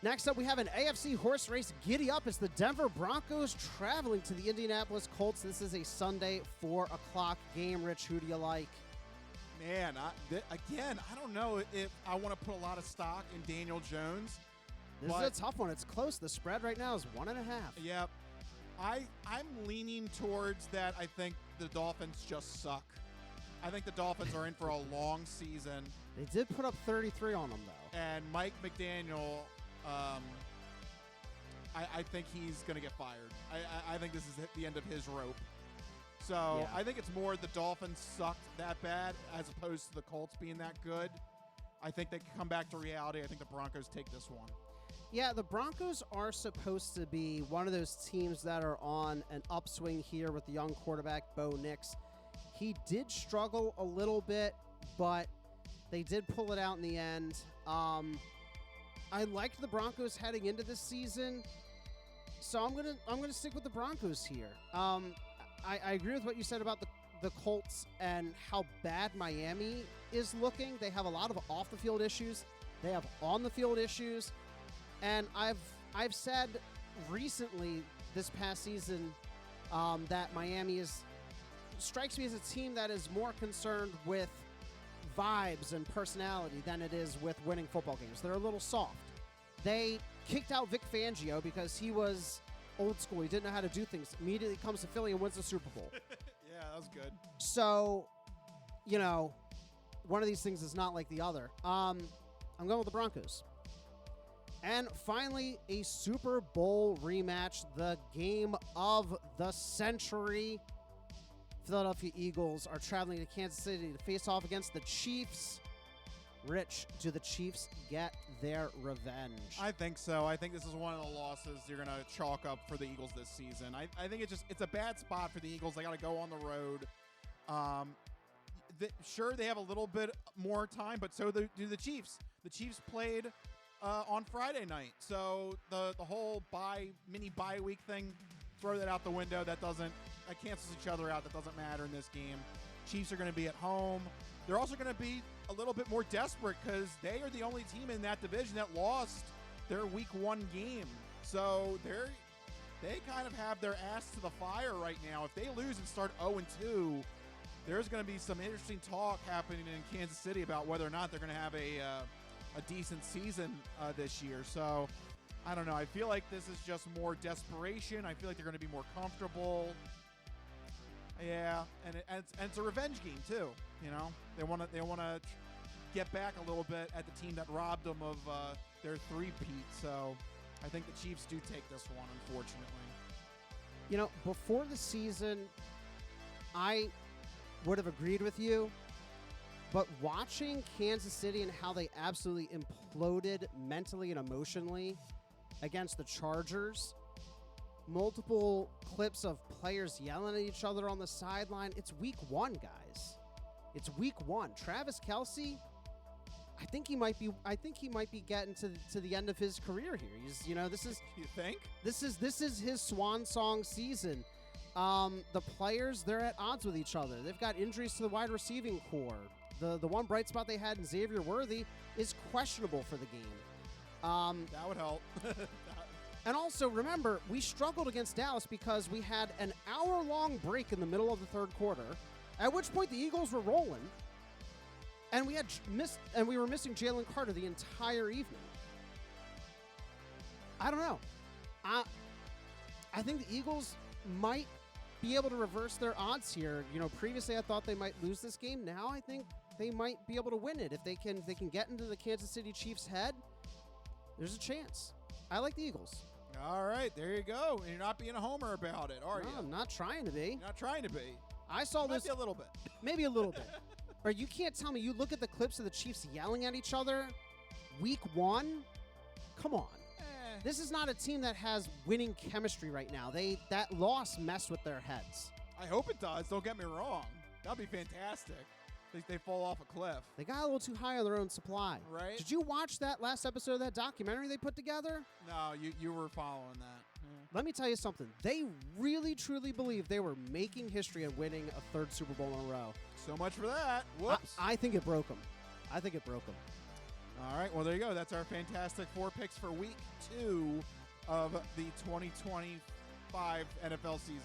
Next up, we have an AFC horse race. Giddy up. It's the Denver Broncos traveling to the Indianapolis Colts. This is a Sunday 4 o'clock game. Rich, who do you like? Man, I don't know if I want to put a lot of stock in Daniel Jones. This is a tough one. It's close. The spread right now is 1.5. Yep. I'm leaning towards that. I think the Dolphins just suck. I think the Dolphins are in for a long season. They did put up 33 on them, though. And Mike McDaniel, I think he's going to get fired. I think this is the end of his rope. So Yeah. I think it's more the Dolphins sucked that bad as opposed to the Colts being that good. I think they can come back to reality. I think the Broncos take this one. Yeah, the Broncos are supposed to be one of those teams that are on an upswing here with the young quarterback, Bo Nix. He did struggle a little bit, but they did pull it out in the end. I liked the Broncos heading into this season, so I'm gonna stick with the Broncos here. I agree with what you said about the Colts and how bad Miami is looking. They have a lot of off-the-field issues. They have on-the-field issues. And I've said recently this past season that Miami strikes me as a team that is more concerned with vibes and personality than it is with winning football games. They're a little soft. They kicked out Vic Fangio because he was old school. He didn't know how to do things. Immediately comes to Philly and wins the Super Bowl. Yeah, that was good. So, one of these things is not like the other. I'm going with the Broncos. And finally, a Super Bowl rematch, the game of the century. Philadelphia Eagles are traveling to Kansas City to face off against the Chiefs. Rich, do the Chiefs get their revenge? I think so. I think this is one of the losses you're going to chalk up for the Eagles this season. I think it's a bad spot for the Eagles. They got to go on the road. Sure, they have a little bit more time, but so do the Chiefs. The Chiefs played on Friday night. So the whole mini bye week thing, throw that out the window. That cancels each other out. That doesn't matter in this game. Chiefs are going to be at home. They're also going to be a little bit more desperate because they are the only team in that division that lost their week 1 game. So they kind of have their ass to the fire right now. If they lose and start 0-2, there's going to be some interesting talk happening in Kansas City about whether or not they're going to have a decent season this year. So I don't know. I feel like this is just more desperation. I feel like they're going to be more comfortable. Yeah, and it's a revenge game too. They want to get back a little bit at the team that robbed them of their three-peat. So I think the Chiefs do take this one, unfortunately. Before the season, I would have agreed with you. But watching Kansas City and how they absolutely imploded mentally and emotionally against the Chargers, multiple clips of players yelling at each other on the sideline. It's week 1, guys. It's week 1. Travis Kelce, I think he might be getting to the end of his career here. This is You think? This is his swan song season. The players, they're at odds with each other. They've got injuries to the wide receiving core. The one bright spot they had in Xavier Worthy is questionable for the game. That would help. And also, remember, we struggled against Dallas because we had an hour-long break in the middle of the third quarter, at which point the Eagles were rolling, and we were missing Jalen Carter the entire evening. I don't know. I think the Eagles might be able to reverse their odds here. You know, previously I thought they might lose this game. Now I think they might be able to win it. If they can get into the Kansas City Chiefs' head, there's a chance. I like the Eagles. All right, there you go. And you're not being a homer about it, are you? I'm not trying to be. You're not trying to be. I saw this a little bit. Maybe a little bit. Or you can't tell me. You look at the clips of the Chiefs yelling at each other. Week 1. Come on. This is not a team that has winning chemistry right now. That loss messed with their heads. I hope it does. Don't get me wrong. That'd be fantastic. They fall off a cliff. They got a little too high on their own supply. Right. Did you watch that last episode of that documentary they put together? No, you were following that. Let me tell you something. They really, truly believe they were making history and winning a 3rd Super Bowl in a row. So much for that. Whoops. I think it broke them. All right, well, there you go. That's our fantastic 4 picks for week 2 of the 2025 NFL season.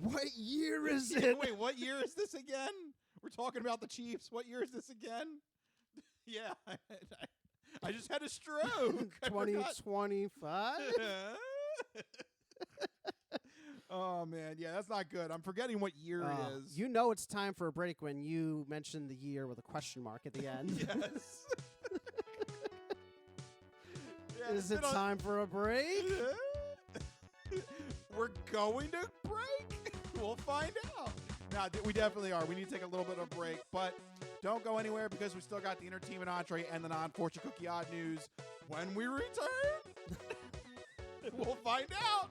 What year is it? Wait, what year is this again? We're talking about the Chiefs. What year is this again? Yeah, I just had a stroke. 2025? Oh, man. Yeah, that's not good. I'm forgetting what year it is. You know it's time for a break when you mention the year with a question mark at the end. Yes. Yeah, is it time for a break? We're going to break. We'll find out. Now, we definitely are. We need to take a little bit of a break, but don't go anywhere because we still got the entertainment entree and the non-fortune cookie odd news. When we return, we'll find out.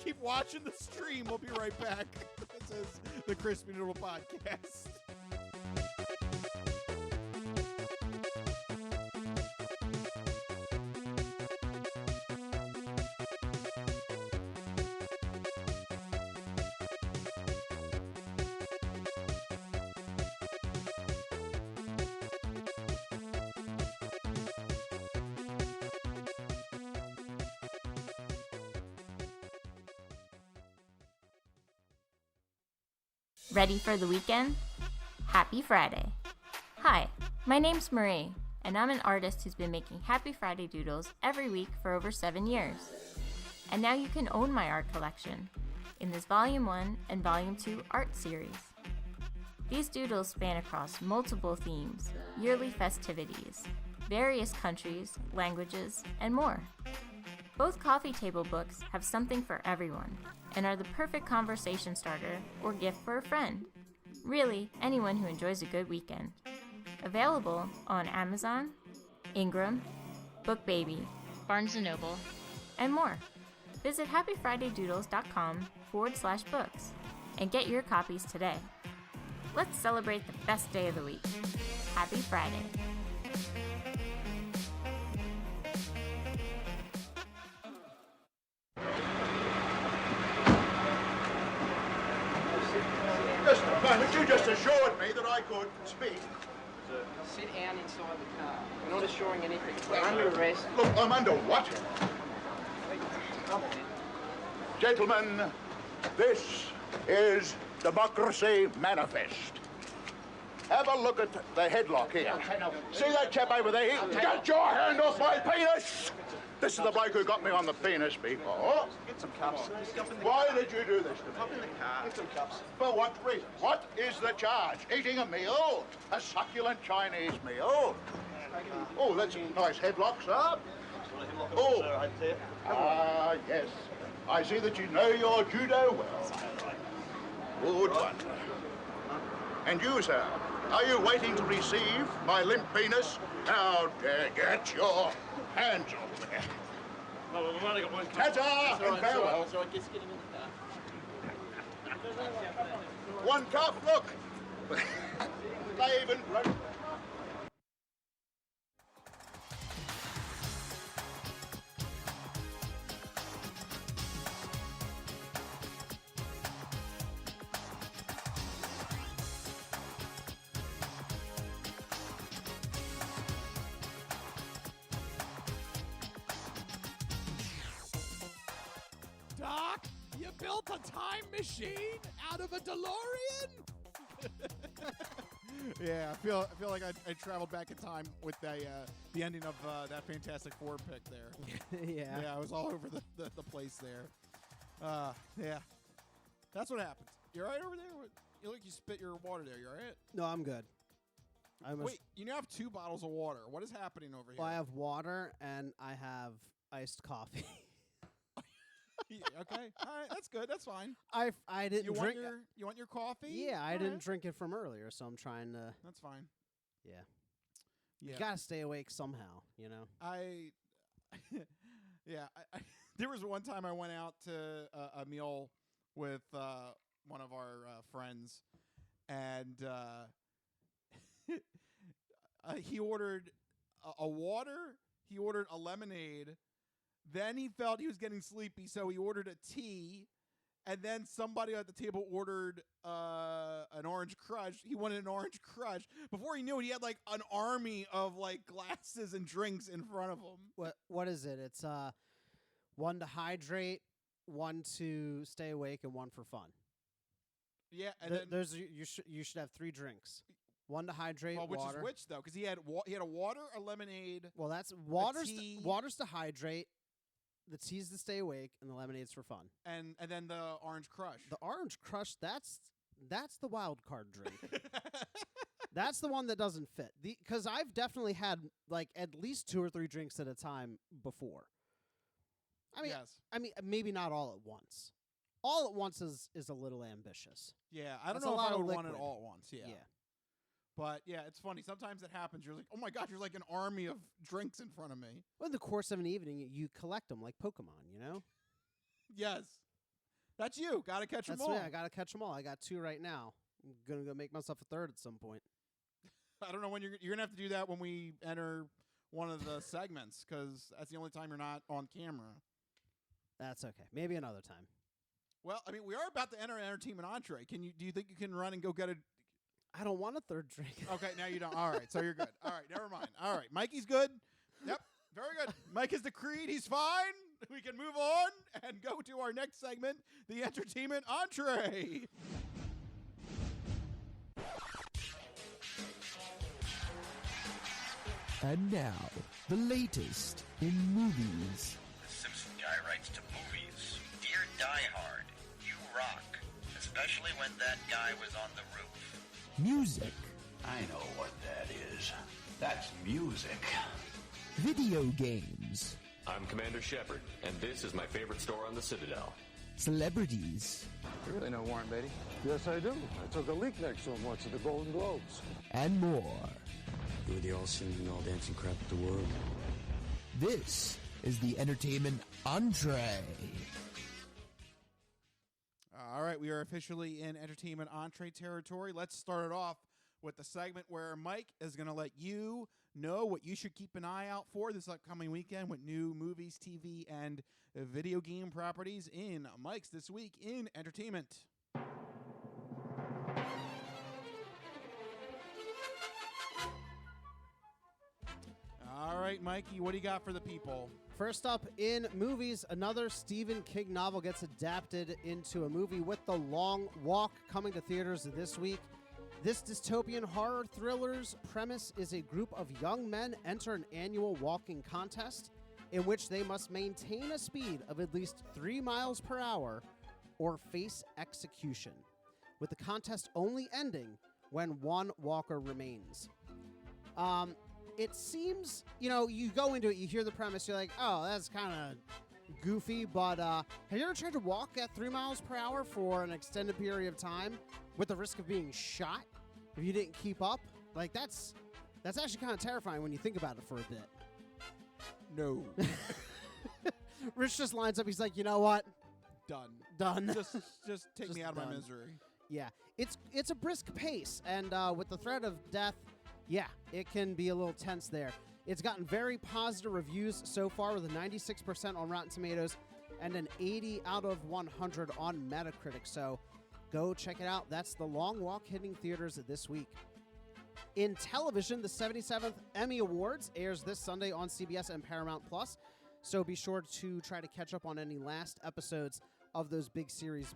Keep watching the stream. We'll be right back. This is the Crispy Noodle Podcast. Ready for the weekend? Happy Friday. Hi, my name's Marie, and I'm an artist who's been making Happy Friday doodles every week for over 7 years. And now you can own my art collection in this Volume 1 and Volume 2 art series. These doodles span across multiple themes, yearly festivities, various countries, languages, and more. Both coffee table books have something for everyone and are the perfect conversation starter or gift for a friend. Really, anyone who enjoys a good weekend. Available on Amazon, Ingram, BookBaby, Barnes & Noble, and more. Visit happyfridaydoodles.com/books and get your copies today. Let's celebrate the best day of the week. Happy Friday. Just a moment, you just assured me that I could speak. Sit down inside the car. We're not assuring anything. We're under arrest. Look, I'm under what? Gentlemen, this is Democracy Manifest. Have a look at the headlock here. See that chap over there? Get your hand off my penis! This is the bloke who got me on the penis before. Get some cups. Why did you do this to me? Hop in the car. Get some cups. For what reason? What is the charge? Eating a meal? A succulent Chinese meal? Oh, that's a nice headlock, sir. Oh, yes. I see that you know your judo well. Good one. And you, sir, are you waiting to receive my limp penis? How dare get your hands off there. No, we've only got one cup. Ta-ta and farewell. Just get him in the car. One cup, look. They even broke. Doc, you built a time machine out of a DeLorean? Yeah, I feel like I traveled back in time with the ending of that Fantastic Four pick there. Yeah. Yeah, I was all over the place there. Yeah. That's what happens. You all right over there? You look like you spit your water there. You all right? No, I'm good. Wait, you now have 2 bottles of water. What is happening over here? Well, I have water and I have iced coffee. Yeah, okay. All right, that's good. That's fine. I didn't drink. You want your coffee? Yeah, I All didn't right. drink it from earlier, so I'm trying to. That's fine. Yeah. Yeah. You gotta stay awake somehow, you know. Yeah. There was one time I went out to a meal with one of our friends, and he ordered a water. He ordered a lemonade. Then he felt he was getting sleepy, so he ordered a tea. And then somebody at the table ordered an orange crush. He wanted an orange crush. Before he knew it, he had like an army of like glasses and drinks in front of him. What is it? It's 1 to hydrate, 1 to stay awake, and 1 for fun. Yeah, and then there's you should have 3 drinks. 1 to hydrate, which water. is which though? Because he had a water, a lemonade. Well, that's water's tea. water's to hydrate, the tea's to stay awake, and the lemonade's for fun. And then the orange crush. The orange crush, that's the wild card drink. That's the one that doesn't fit. Because I've definitely had like at least 2 or 3 drinks at a time before. I mean, maybe not all at once. All at once is a little ambitious. Yeah, I don't That's know a if I lot of would want it liquid. all at once. Yeah. Yeah. But yeah, it's funny. Sometimes it happens. You're like, oh my gosh, there's like an army of drinks in front of me. Well, in the course of an evening, you collect them like Pokemon, you know? Yes. That's you. Got to catch them That's all. me. I got to catch them all. I got 2 right now. I'm going to go make myself a 3rd at some point. I don't know when you're going to have to do that when we enter one of the segments, because that's the only time you're not on camera. That's okay. Maybe another time. Well, I mean, we are about to enter an entertainment entree. Do you think you can run and go get a... I don't want a 3rd drink. Okay, now you don't. All right, so you're good. All right, never mind. All right, Mikey's good. Yep, very good. Mike is decreed. He's fine. We can move on and go to our next segment, the entertainment entree. And now, the latest in movies. The Simpson guy writes to movies. Dear Die Hard, you rock. Especially when that guy was on the roof. Music. I know what that is. That's music. Video games. I'm Commander Shepard, and this is my favorite store on the Citadel. Celebrities. You really know Warren Beatty? Yes, I do. I took a leak next to him once at the Golden Globes. And more. You were the all-singing, all-dancing crap of the world. This is the entertainment entree. All right, we are officially in entertainment entree territory. Let's start it off with the segment where Mike is going to let you know what you should keep an eye out for this upcoming weekend with new movies, TV, and video game properties in Mike's This Week in Entertainment. All right, Mikey, what do you got for the people? First up in movies, another Stephen King novel gets adapted into a movie with The Long Walk coming to theaters this week. This dystopian horror thriller's premise is a group of young men enter an annual walking contest in which they must maintain a speed of at least 3 miles per hour or face execution, with the contest only ending when one walker remains. It seems, you go into it, you hear the premise, you're like, oh, that's kind of goofy, but have you ever tried to walk at 3 miles per hour for an extended period of time with the risk of being shot if you didn't keep up? Like, that's actually kind of terrifying when you think about it for a bit. No. Rich just lines up, he's like, you know what? Done. Just take me out of my misery. Yeah, it's a brisk pace, and with the threat of death, yeah, it can be a little tense there. It's gotten very positive reviews so far with a 96% on Rotten Tomatoes and an 80 out of 100 on Metacritic. So go check it out. That's The Long Walk hitting theaters this week. In television, the 77th Emmy Awards airs this Sunday on CBS and Paramount Plus. So be sure to try to catch up on any last episodes of those big series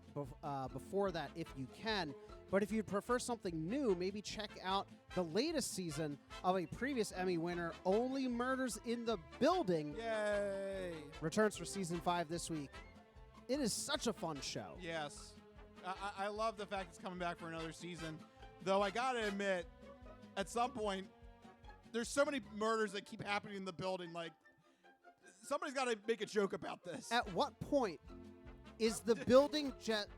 before that if you can. But if you'd prefer something new, maybe check out the latest season of a previous Emmy winner, Only Murders in the Building. Yay! Returns for season 5 this week. It is such a fun show. Yes. I love the fact it's coming back for another season. Though I got to admit, at some point, there's so many murders that keep happening in the building. Like, somebody's got to make a joke about this. At what point is the building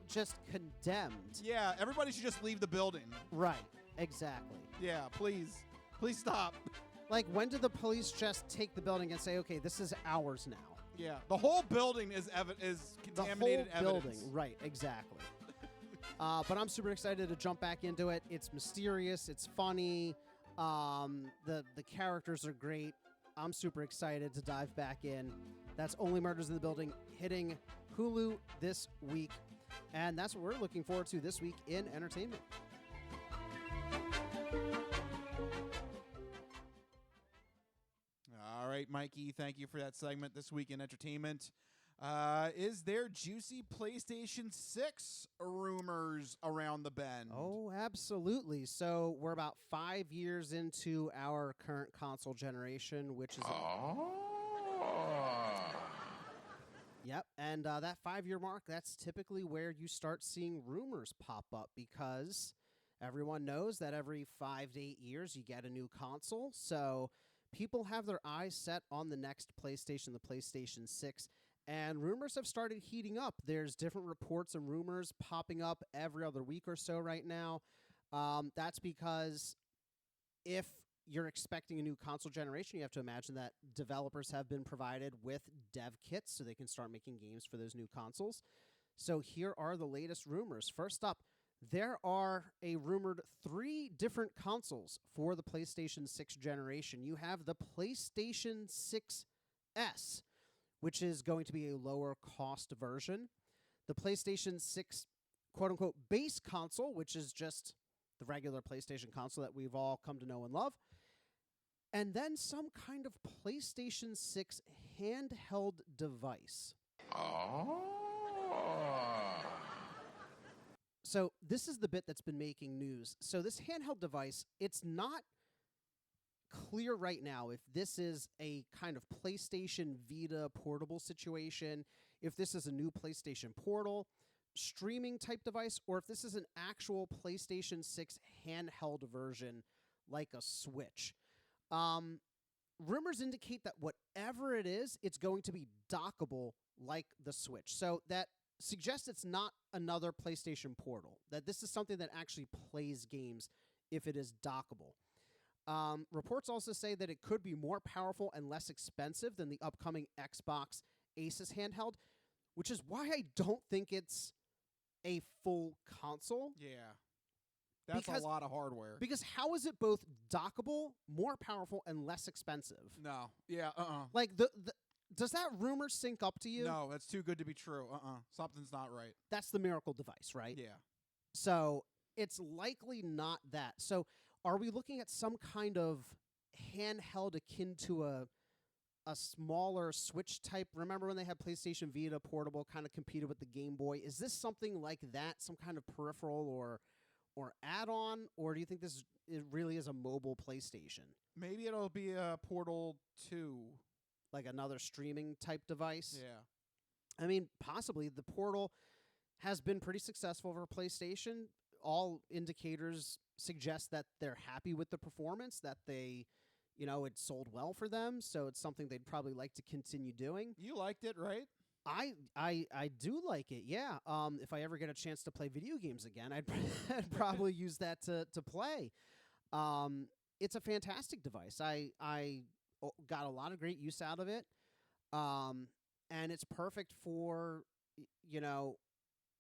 just condemned? Yeah, everybody should just leave the building. Right, exactly. Yeah, please. Please stop. Like, when do the police just take the building and say, okay, this is ours now? Yeah, the whole building is contaminated the whole evidence. Building, right, exactly. But I'm super excited to jump back into it. It's mysterious. It's funny. The characters are great. I'm super excited to dive back in. That's Only Murders in the Building, hitting Hulu this week. And that's what we're looking forward to this week in entertainment. All right, Mikey, thank you for that segment this week in entertainment. Is there juicy PlayStation 6 rumors around the bend? Oh, absolutely. So we're about 5 years into our current console generation, which is... Yep, and that 5-year mark, that's typically where you start seeing rumors pop up because everyone knows that every 5 to 8 years you get a new console. So people have their eyes set on the next PlayStation, the PlayStation 6. And rumors have started heating up. There's different reports and rumors popping up every other week or so right now. That's because if you're expecting a new console generation, you have to imagine that developers have been provided with dev kits so they can start making games for those new consoles. So here are the latest rumors. First up, there are a rumored 3 different consoles for the PlayStation 6 generation. You have the PlayStation 6S, which is going to be a lower cost version. The PlayStation 6 quote-unquote base console, which is just the regular PlayStation console that we've all come to know and love. And then some kind of PlayStation 6 handheld device. So this is the bit that's been making news. So this handheld device, it's not clear right now if this is a kind of PlayStation Vita portable situation, if this is a new PlayStation Portal streaming type device, or if this is an actual PlayStation 6 handheld version like a Switch. Rumors indicate that whatever it is, it's going to be dockable like the Switch. So that suggests it's not another PlayStation Portal, that this is something that actually plays games if it is dockable. Reports also say that it could be more powerful and less expensive than the upcoming Xbox Asus handheld, which is why I don't think it's a full console. Yeah. That's a lot of hardware. Because how is it both dockable, more powerful, and less expensive? No. Yeah, Like, does that rumor sync up to you? No, that's too good to be true. Something's not right. That's the miracle device, right? Yeah. So it's likely not that. So are we looking at some kind of handheld akin to a smaller Switch type? Remember when they had PlayStation Vita portable, kind of competed with the Game Boy? Is this something like that, some kind of peripheral or add-on, or do you think it really is a mobile PlayStation? Maybe it'll be a Portal 2. Like another streaming type device? Yeah. I mean, possibly. The Portal has been pretty successful for PlayStation. All indicators suggest that they're happy with the performance, that they, it sold well for them, so it's something they'd probably like to continue doing. You liked it, right? I do like it, yeah. If I ever get a chance to play video games again, I'd probably use that to play. It's a fantastic device. I got a lot of great use out of it, and it's perfect for,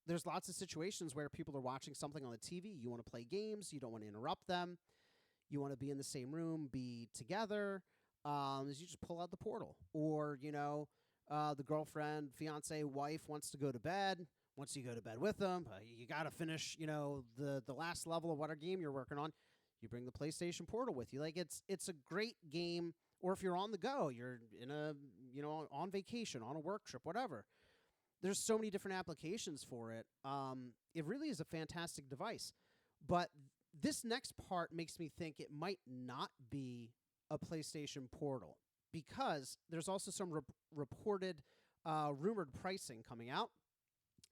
there's lots of situations where people are watching something on the TV. You want to play games. You don't want to interrupt them. You want to be in the same room, be together. You just pull out the Portal. Or, the girlfriend, fiance, wife wants to go to bed. Once you go to bed with them, you got to finish, the last level of whatever game you're working on. You bring the PlayStation Portal with you. Like, it's a great game. Or if you're on the go, you're in on vacation, on a work trip, whatever. there's so many different applications for it. It really is a fantastic device. But this next part makes me think it might not be a PlayStation Portal, because there's also some reported rumored pricing coming out.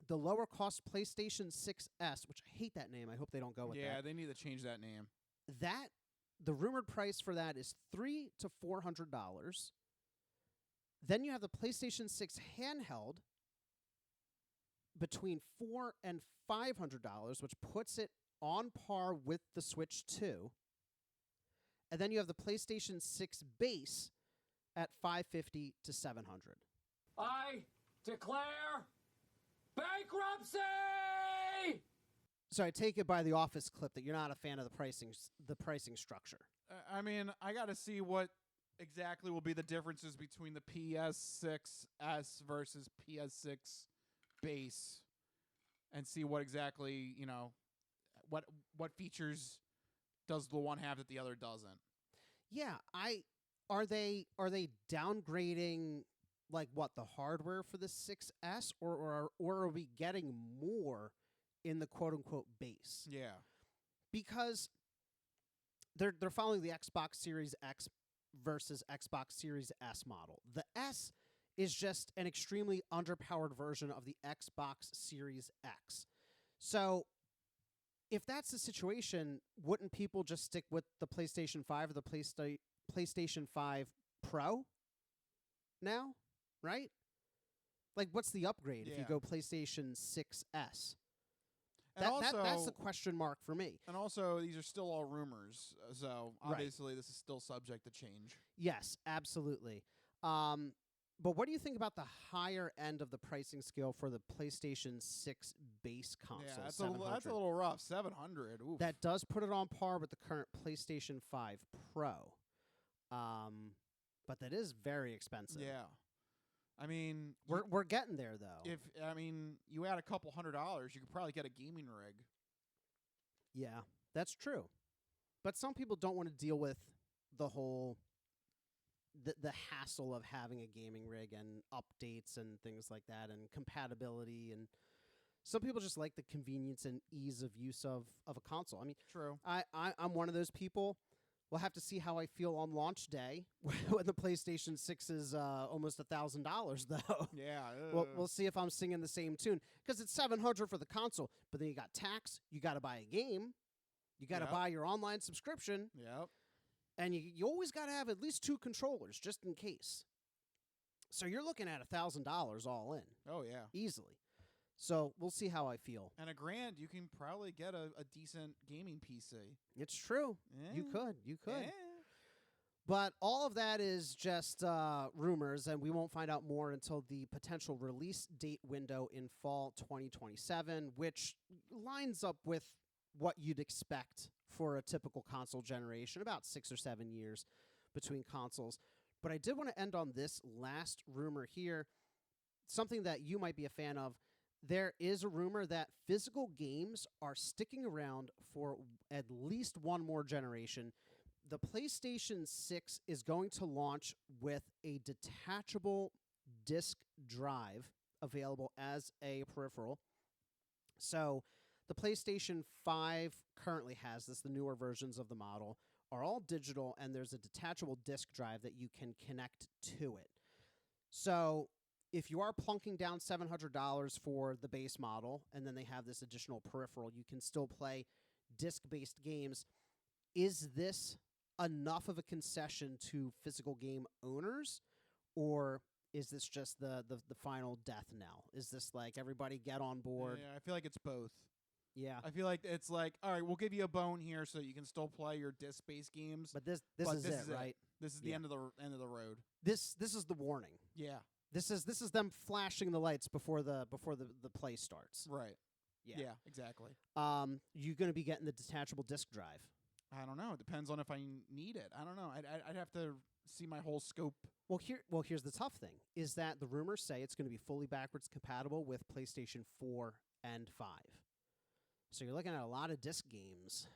The lower cost PlayStation 6S, which I hate that name. I hope they don't go with that. Yeah, they need to change that name. The rumored price for that is $300 to $400. Then you have the PlayStation 6 handheld between $400 and $500, which puts it on par with the Switch 2. And then you have the PlayStation 6 base at $550 to $700. I declare bankruptcy! So I take it by the Office clip that you're not a fan of the pricing structure. I mean, I got to see what exactly will be the differences between the PS6S versus PS6 base, and see what exactly, what features does the one have that the other doesn't. Yeah, are they downgrading like what, the hardware for the 6S, or are we getting more in the quote unquote base? Yeah. Because they're following the Xbox Series X versus Xbox Series S model. The S is just an extremely underpowered version of the Xbox Series X. So if that's the situation, wouldn't people just stick with the PlayStation 5 or the PlayStation 5 Pro now, right? Like, what's the upgrade if you go PlayStation 6S? That's the question mark for me. And also, these are still all rumors, so obviously this is still subject to change. Yes, absolutely. But what do you think about the higher end of the pricing scale for the PlayStation 6 base console? Yeah, that's a little rough. $700. Oof. That does put it on par with the current PlayStation 5 Pro. But that is very expensive. Yeah. I mean, we're getting there though. You add a couple $100, you could probably get a gaming rig. Yeah, that's true. But some people don't want to deal with the whole the hassle of having a gaming rig and updates and things like that and compatibility, and some people just like the convenience and ease of use of a console. I mean, true. I'm one of those people. We'll have to see how I feel on launch day when the PlayStation 6 is almost $1,000, though. Yeah. We'll see if I'm singing the same tune, because it's $700 for the console, but then you got tax, you got to buy a game, you got to buy your online subscription. Yep. And you always got to have at least 2 controllers just in case. So you're looking at $1,000 all in. Oh yeah, easily. So we'll see how I feel. And $1,000, you can probably get a decent gaming PC. It's true. Yeah. You could. Yeah. But all of that is just rumors, and we won't find out more until the potential release date window in fall 2027, which lines up with what you'd expect for a typical console generation, about 6 or 7 years between consoles. But I did want to end on this last rumor here, something that you might be a fan of. There is a rumor that physical games are sticking around for at least one more generation. The PlayStation 6 is going to launch with a detachable disk drive available as a peripheral. So the PlayStation 5 currently has this. The newer versions of the model are all digital, and there's a detachable disk drive that you can connect to it. So if you are plunking down $700 for the base model, and then they have this additional peripheral, you can still play disc-based games. Is this enough of a concession to physical game owners, or is this just the final death knell? Is this like everybody get on board? Yeah, I feel like it's both. Yeah. I feel like it's like, all right, we'll give you a bone here so you can still play your disc-based games. But this is it, right? This is the end of the road. This is the warning. Yeah. This is them flashing the lights before the play starts. Right. Yeah. Yeah, exactly. You're going to be getting the detachable disk drive. I don't know. It depends on if I need it. I don't know. I'd have to see my whole scope. Well, here's the tough thing, is that the rumors say it's going to be fully backwards compatible with PlayStation 4 and 5. So you're looking at a lot of disc games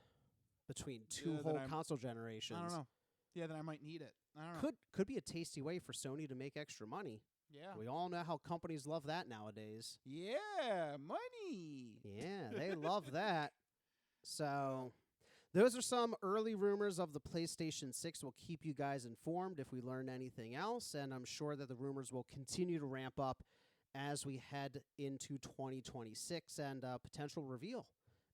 between two whole console generations. I don't know. Yeah, then I might need it. I don't know. Could be a tasty way for Sony to make extra money. Yeah. We all know how companies love that nowadays. Yeah, money. Yeah, they love that. So, those are some early rumors of the PlayStation 6. We'll keep you guys informed if we learn anything else, and I'm sure that the rumors will continue to ramp up as we head into 2026 and potential reveal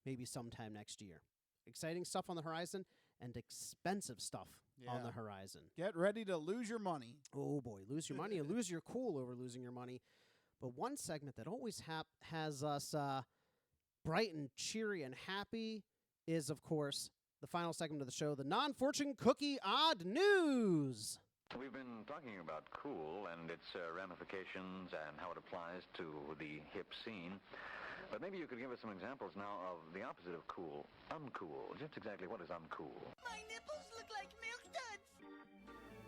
maybe sometime next year. Exciting stuff on the horizon and expensive stuff on the horizon. Get ready to lose your money. Oh, boy. Lose your money and lose your cool over losing your money. But one segment that always has us bright and cheery and happy is, of course, the final segment of the show, the non-fortune cookie odd news. We've been talking about cool and its ramifications and how it applies to the hip scene. But maybe you could give us some examples now of the opposite of cool, uncool. Just exactly what is uncool? My nipples look like milk duds.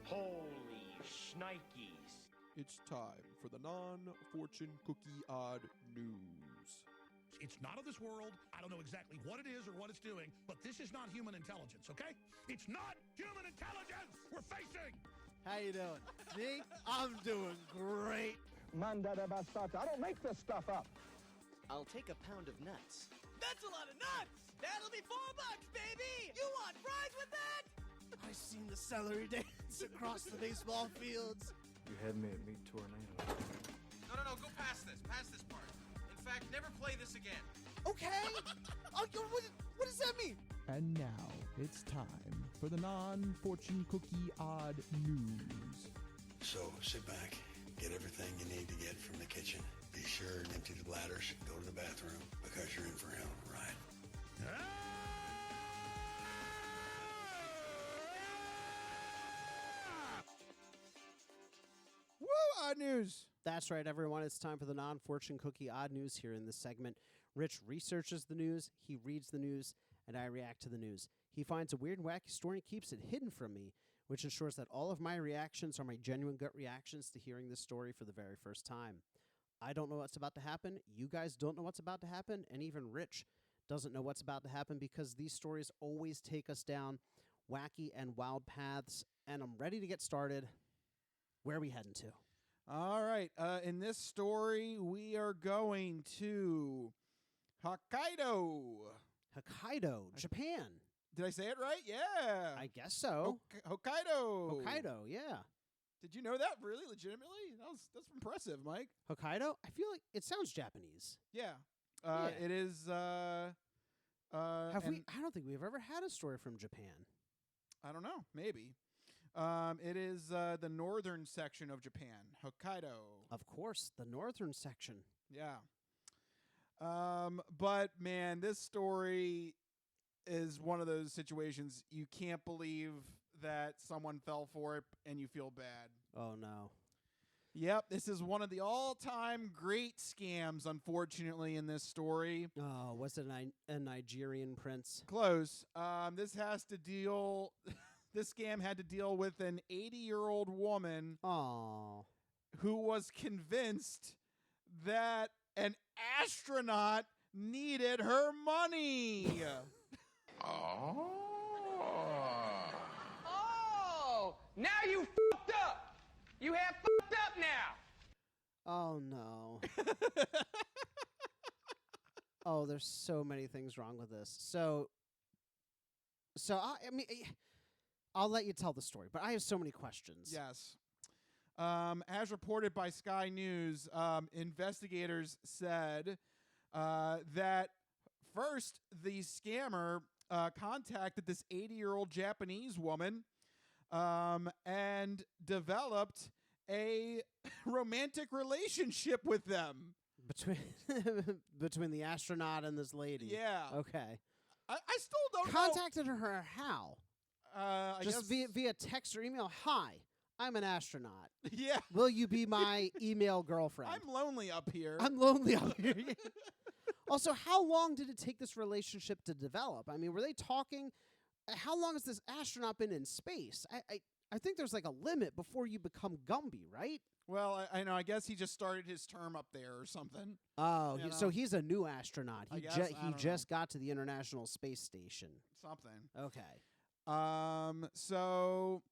Holy shnikes. It's time for the non-fortune cookie odd news. It's not of this world. I don't know exactly what it is or what it's doing, but this is not human intelligence, okay? It's not human intelligence we're facing. How you doing? Me? I'm doing great. Mandada bastata. I don't make this stuff up. I'll take a pound of nuts. That's a lot of nuts! That'll be $4, baby! You want fries with that? I seen the celery dance across the baseball fields. You had me at meat tornado. No, go past this. Past this part. In fact, never play this again. Okay. What does that mean? And now it's time for the non-fortune cookie odd news. So sit back, get everything you need to get from the kitchen. Be sure and empty the bladders. Go to the bathroom because you're in for a hell of a ride. Woo! Odd news. That's right, everyone. It's time for the non-fortune cookie odd news here in this segment. Rich researches the news, he reads the news, and I react to the news. He finds a weird and wacky story and keeps it hidden from me, which ensures that all of my reactions are my genuine gut reactions to hearing this story for the very first time. I don't know what's about to happen. You guys don't know what's about to happen. And even Rich doesn't know what's about to happen because these stories always take us down wacky and wild paths. And I'm ready to get started. Where are we heading to? All right. In this story, we are going to Hokkaido. Hokkaido, Japan. Did I say it right? Yeah. I guess so. Hokkaido. Hokkaido, yeah. Did you know that really legitimately? That's impressive, Mike. Hokkaido? I feel like it sounds Japanese. Yeah. Yeah. It is I don't think we've ever had a story from Japan. I don't know, maybe. It is the northern section of Japan, Hokkaido. Of course, the northern section. Yeah. But man, this story is one of those situations you can't believe that someone fell for it and you feel bad. Oh, no. Yep, this is one of the all-time great scams, unfortunately, in this story. Oh, was it a Nigerian prince? Close. This scam had to deal with an 80-year-old woman who was convinced that an astronaut needed her money. Oh, now you fucked up. You have fucked up now. Oh, no. Oh, there's so many things wrong with this. So I mean, I'll let you tell the story, but I have so many questions. Yes. As reported by Sky News, investigators said that first the scammer contacted this 80-year-old Japanese woman and developed a romantic relationship with them. Between the astronaut and this lady. Yeah. Okay. I still don't Contacted her how? I Just guess via text or email. Hi, I'm an astronaut. Yeah. Will you be my email girlfriend? I'm lonely up here. I'm lonely up here. Also, how long did it take this relationship to develop? I mean, were they talking? How long has this astronaut been in space? I think there's like a limit before you become Gumby, right? Well, I know. I guess he just started his term up there or something. Oh, so he's a new astronaut. He just got to the International Space Station. Something. Okay. So,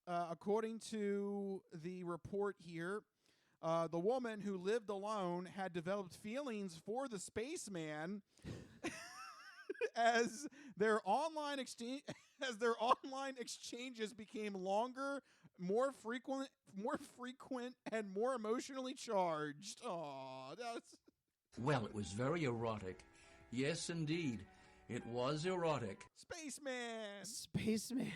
according to the report here, the woman who lived alone had developed feelings for the spaceman as their online exchanges became longer, more frequent, and more emotionally charged. Aw, that's... Well, it was very erotic. Yes, indeed. It was erotic. Spaceman.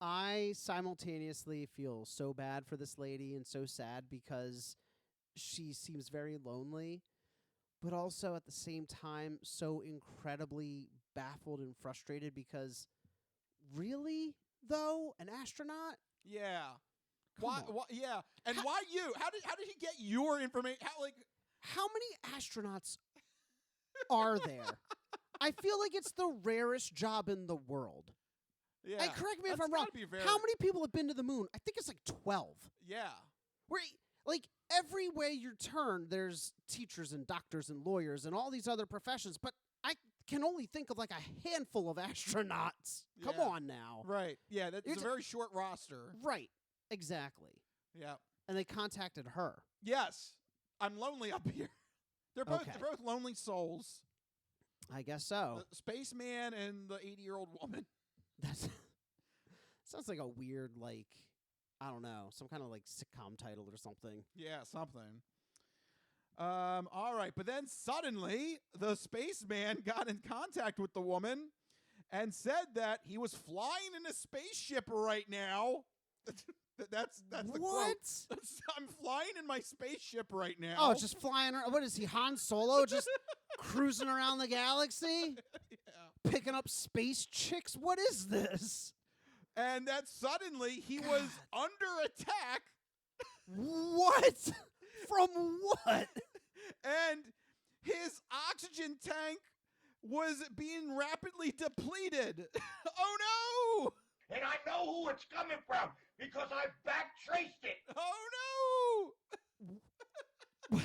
I simultaneously feel so bad for this lady and so sad because she seems very lonely, but also at the same time so incredibly baffled and frustrated because really, though, an astronaut? Yeah. Come Why? on. Yeah. And why you? How did he get your information? How many astronauts are there? I feel like it's the rarest job in the world. Yeah. Hey, correct me if That's I'm wrong. gotta be very... How many people have been to the moon? I think it's like 12. Yeah. Where, like, every way you turn, there's teachers and doctors and lawyers and all these other professions, but I can only think of like a handful of astronauts. Come Yeah. on now. Right. Yeah, that's It's a very short roster. Right. Exactly. Yeah. And they contacted her. Yes. I'm lonely up here. They're both lonely souls. I guess so. The spaceman and the 80-year-old woman. That's sounds like a weird, like, I don't know, some kind of like sitcom title or something. Yeah, something. All right, but then suddenly the spaceman got in contact with the woman and said that he was flying in a spaceship right now. That's the what? Quote. I'm flying in my spaceship right now. Oh, just flying around. What is he, Han Solo? Just cruising around the galaxy? Yeah. Picking up space chicks? What is this? And that suddenly he was under attack. What? From what? And his oxygen tank was being rapidly depleted. Oh no! And I know who it's coming from because I backtraced it. Oh no!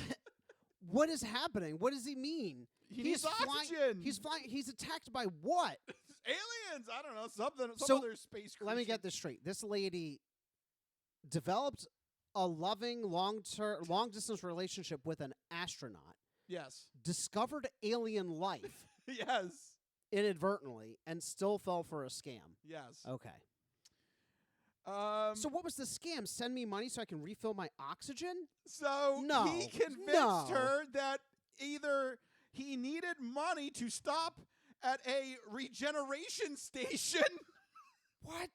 What is happening? What does he mean? He needs oxygen. He's flying. He's attacked by what? Aliens. I don't know. Some So, other space creature. Let me get this straight. This lady developed a loving long distance relationship with an astronaut. Yes. Discovered alien life. Yes. Inadvertently, and still fell for a scam. Yes. Okay. So what was the scam? Send me money so I can refill my oxygen? So No. he convinced her that either he needed money to stop at a regeneration station. What?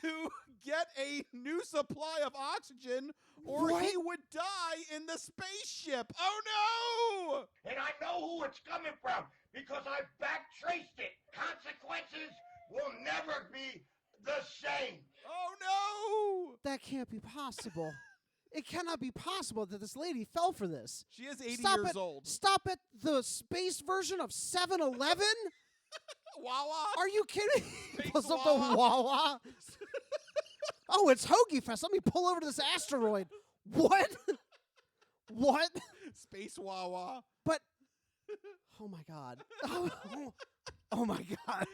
To get a new supply of oxygen, or What? he would die in the spaceship. Oh no! And I know who it's coming from because I backtraced it. Consequences will never be the same. Oh no! That can't be possible. It cannot be possible that this lady fell for this. She is 80 Stop years at, old. Stop at the space version of 7-Eleven? Wawa? Are you kidding? Space Pulls up the Wawa? Wawa. Oh, it's Hoagie Fest. Let me pull over to this asteroid. What? What? Space Wawa. But, oh my God. Oh my God.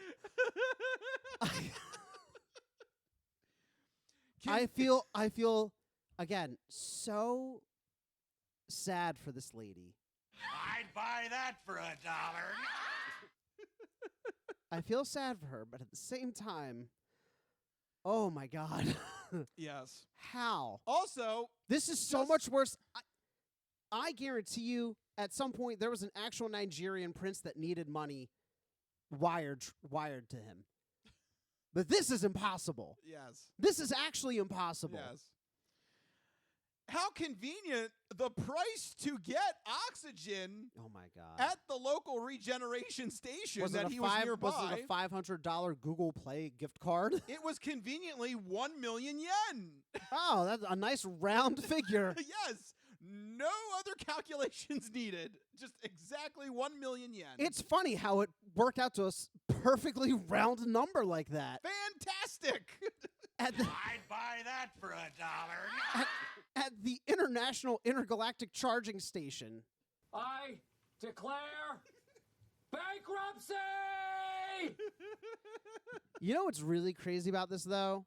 I feel, again, so sad for this lady. I'd buy that for $1. I feel sad for her, but at the same time, oh my God. Yes. How? Also, this is so much worse. I guarantee you, at some point, there was an actual Nigerian prince that needed money wired to him. But this is impossible. Yes. This is actually impossible. Yes. How convenient the price to get oxygen Oh my God. at the local regeneration station Was that it he was nearby. Was it a $500 Google Play gift card? It was conveniently 1 million yen. Oh, that's a nice round figure. Yes. No other calculations needed. Just exactly 1 million yen. It's funny how it worked out to a perfectly round number like that. Fantastic. I'd buy that for $1. At the International Intergalactic Charging Station. I declare bankruptcy! You know what's really crazy about this, though?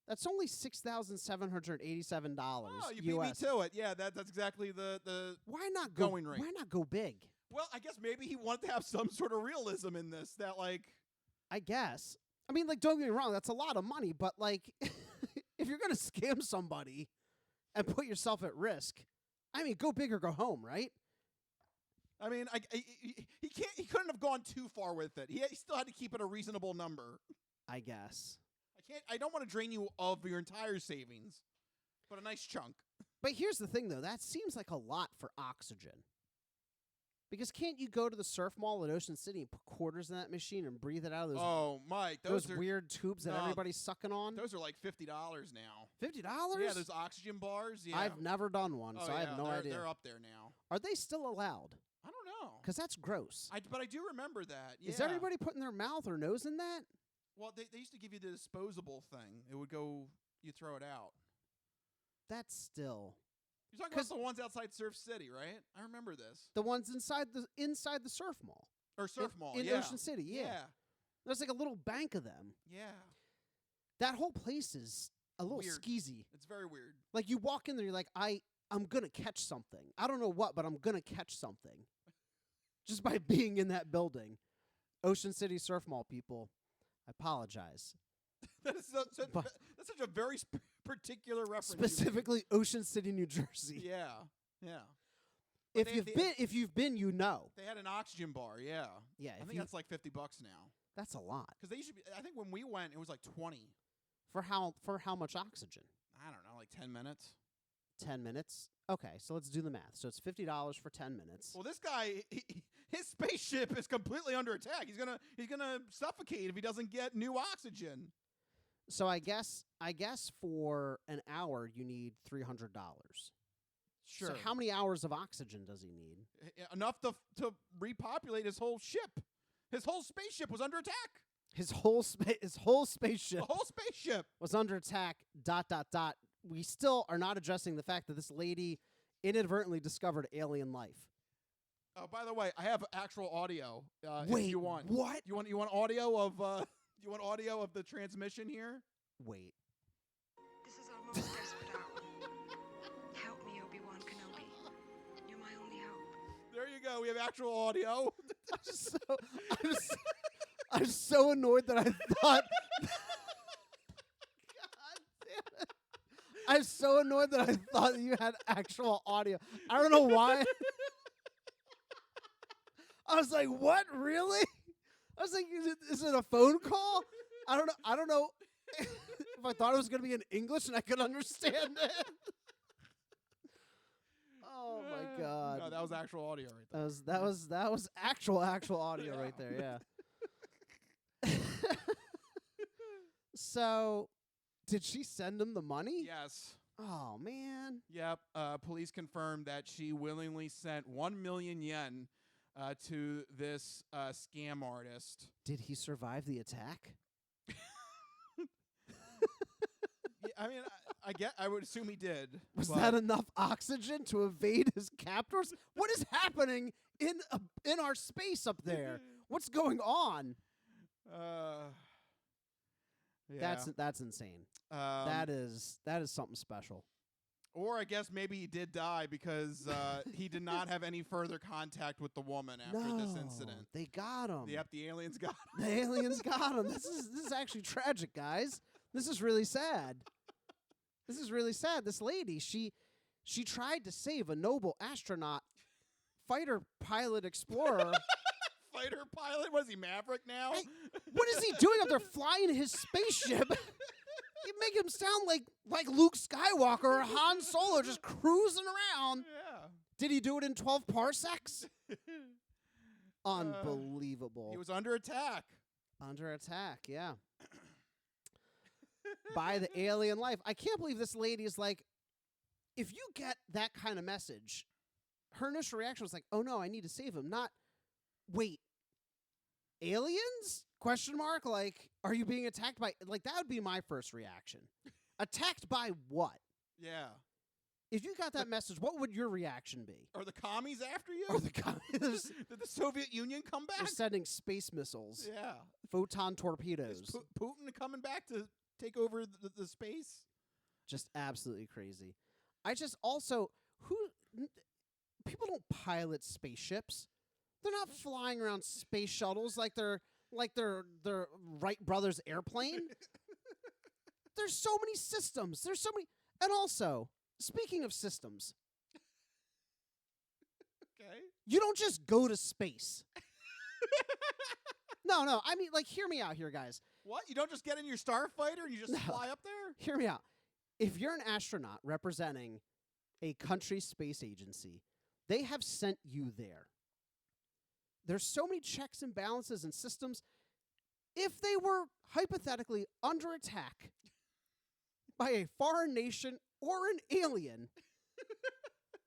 That's only $6,787. Oh, you beat me to it. Yeah, that's exactly the why not going rate. Why not go big? Well, I guess maybe he wanted to have some sort of realism in this. That I guess. I mean, like, don't get me wrong, that's a lot of money, but like, if you're gonna scam somebody and put yourself at risk, I mean, go big or go home, right? I mean, he couldn't have gone too far with it. He still had to keep it a reasonable number. I guess. I don't want to drain you of your entire savings, but a nice chunk. But here's the thing, though. That seems like a lot for oxygen. Because can't you go to the surf mall at Ocean City and put quarters in that machine and breathe it out of those? Oh, Mike, those weird tubes that everybody's sucking on. Those are like $50 now. $50? Yeah, those oxygen bars. Yeah, I've never done one, so I have no idea. They're up there now. Are they still allowed? I don't know. Because that's gross. But I do remember that. Yeah. Is everybody putting their mouth or nose in that? Well, they used to give you the disposable thing. It would go, you throw it out. That's still. You're talking about the ones outside Surf City, right? I remember this. The ones inside the surf mall. Or surf mall, in Ocean City, yeah. There's like a little bank of them. Yeah. That whole place is a little weird. skeezy. It's very weird. Like you walk in there, you're like, I'm gonna catch something. I don't know what, but I'm gonna catch something. Just by being in that building. Ocean City Surf Mall people, I apologize. That's such a very particular reference. Specifically Ocean City, New Jersey. Yeah, yeah. If you've been, you know. They had an oxygen bar, yeah. Yeah, I think that's like $50 now. That's a lot. Because they used to be. I think when we went, it was like 20. For how much oxygen? I don't know, like 10 minutes. 10 minutes. Okay, so let's do the math. So it's $50 for 10 minutes. Well, this guy, his spaceship is completely under attack. He's gonna suffocate if he doesn't get new oxygen. So I guess for an hour you need $300. Sure. So how many hours of oxygen does he need? Enough to repopulate his whole ship. His whole spaceship was under attack. His whole spaceship. The whole spaceship was under attack. ... We still are not addressing the fact that this lady inadvertently discovered alien life. Oh, by the way, I have actual audio. Wait, if you want. What? You want audio of you want audio of the transmission here? Wait. This is our most desperate hour. Help me, Obi-Wan Kenobi. You're my only hope. There you go. We have actual audio. I'm so annoyed that I thought. I'm so annoyed that I thought that you had actual audio. I don't know why. I was like, "What? Really?" I was like, "Is it a phone call?" I don't know if I thought it was going to be in English and I could understand it. Oh my god! No, that was actual audio right there. That was actual audio right there. Yeah. So. Did she send him the money? Yes. Oh, man. Yep. Police confirmed that she willingly sent 1 million yen to this scam artist. Did he survive the attack? Yeah, I mean, I would assume he did. Was that enough oxygen to evade his captors? What is happening in our space up there? What's going on? Yeah. That's insane. That is something special. Or I guess maybe he did die because he did not have any further contact with the woman after this incident. They got him. Yep, the aliens got him. The aliens got him. This is actually tragic, guys. This is really sad. This is really sad. This lady, she tried to save a noble astronaut, fighter pilot, explorer. Fighter pilot? Was he Maverick now? Hey, what is he doing up there flying his spaceship? You make him sound like Luke Skywalker or Han Solo just cruising around. Yeah. Did he do it in 12 parsecs? Unbelievable. He was under attack. Under attack, yeah. By the alien life. I can't believe this lady is like, if you get that kind of message, her initial reaction was like, oh no, I need to save him. Not, wait, aliens? Question mark? Like, are you being attacked by, like, that would be my first reaction. Attacked by what? Yeah. If you got that message, what would your reaction be? Are the commies after you? Are the commies? Did the Soviet Union come back? They're sending space missiles. Yeah. Photon torpedoes. Is Putin coming back to take over the space. Just absolutely crazy. I just also people don't pilot spaceships. They're not flying around space shuttles like they're Wright brothers airplane. There's so many systems. There's so many. And also, speaking of systems, okay, you don't just go to space. No. I mean, like, hear me out here, guys. What? You don't just get in your starfighter and you just fly up there? Hear me out. If you're an astronaut representing a country's space agency, they have sent you there. There's so many checks and balances and systems. If they were hypothetically under attack by a foreign nation or an alien,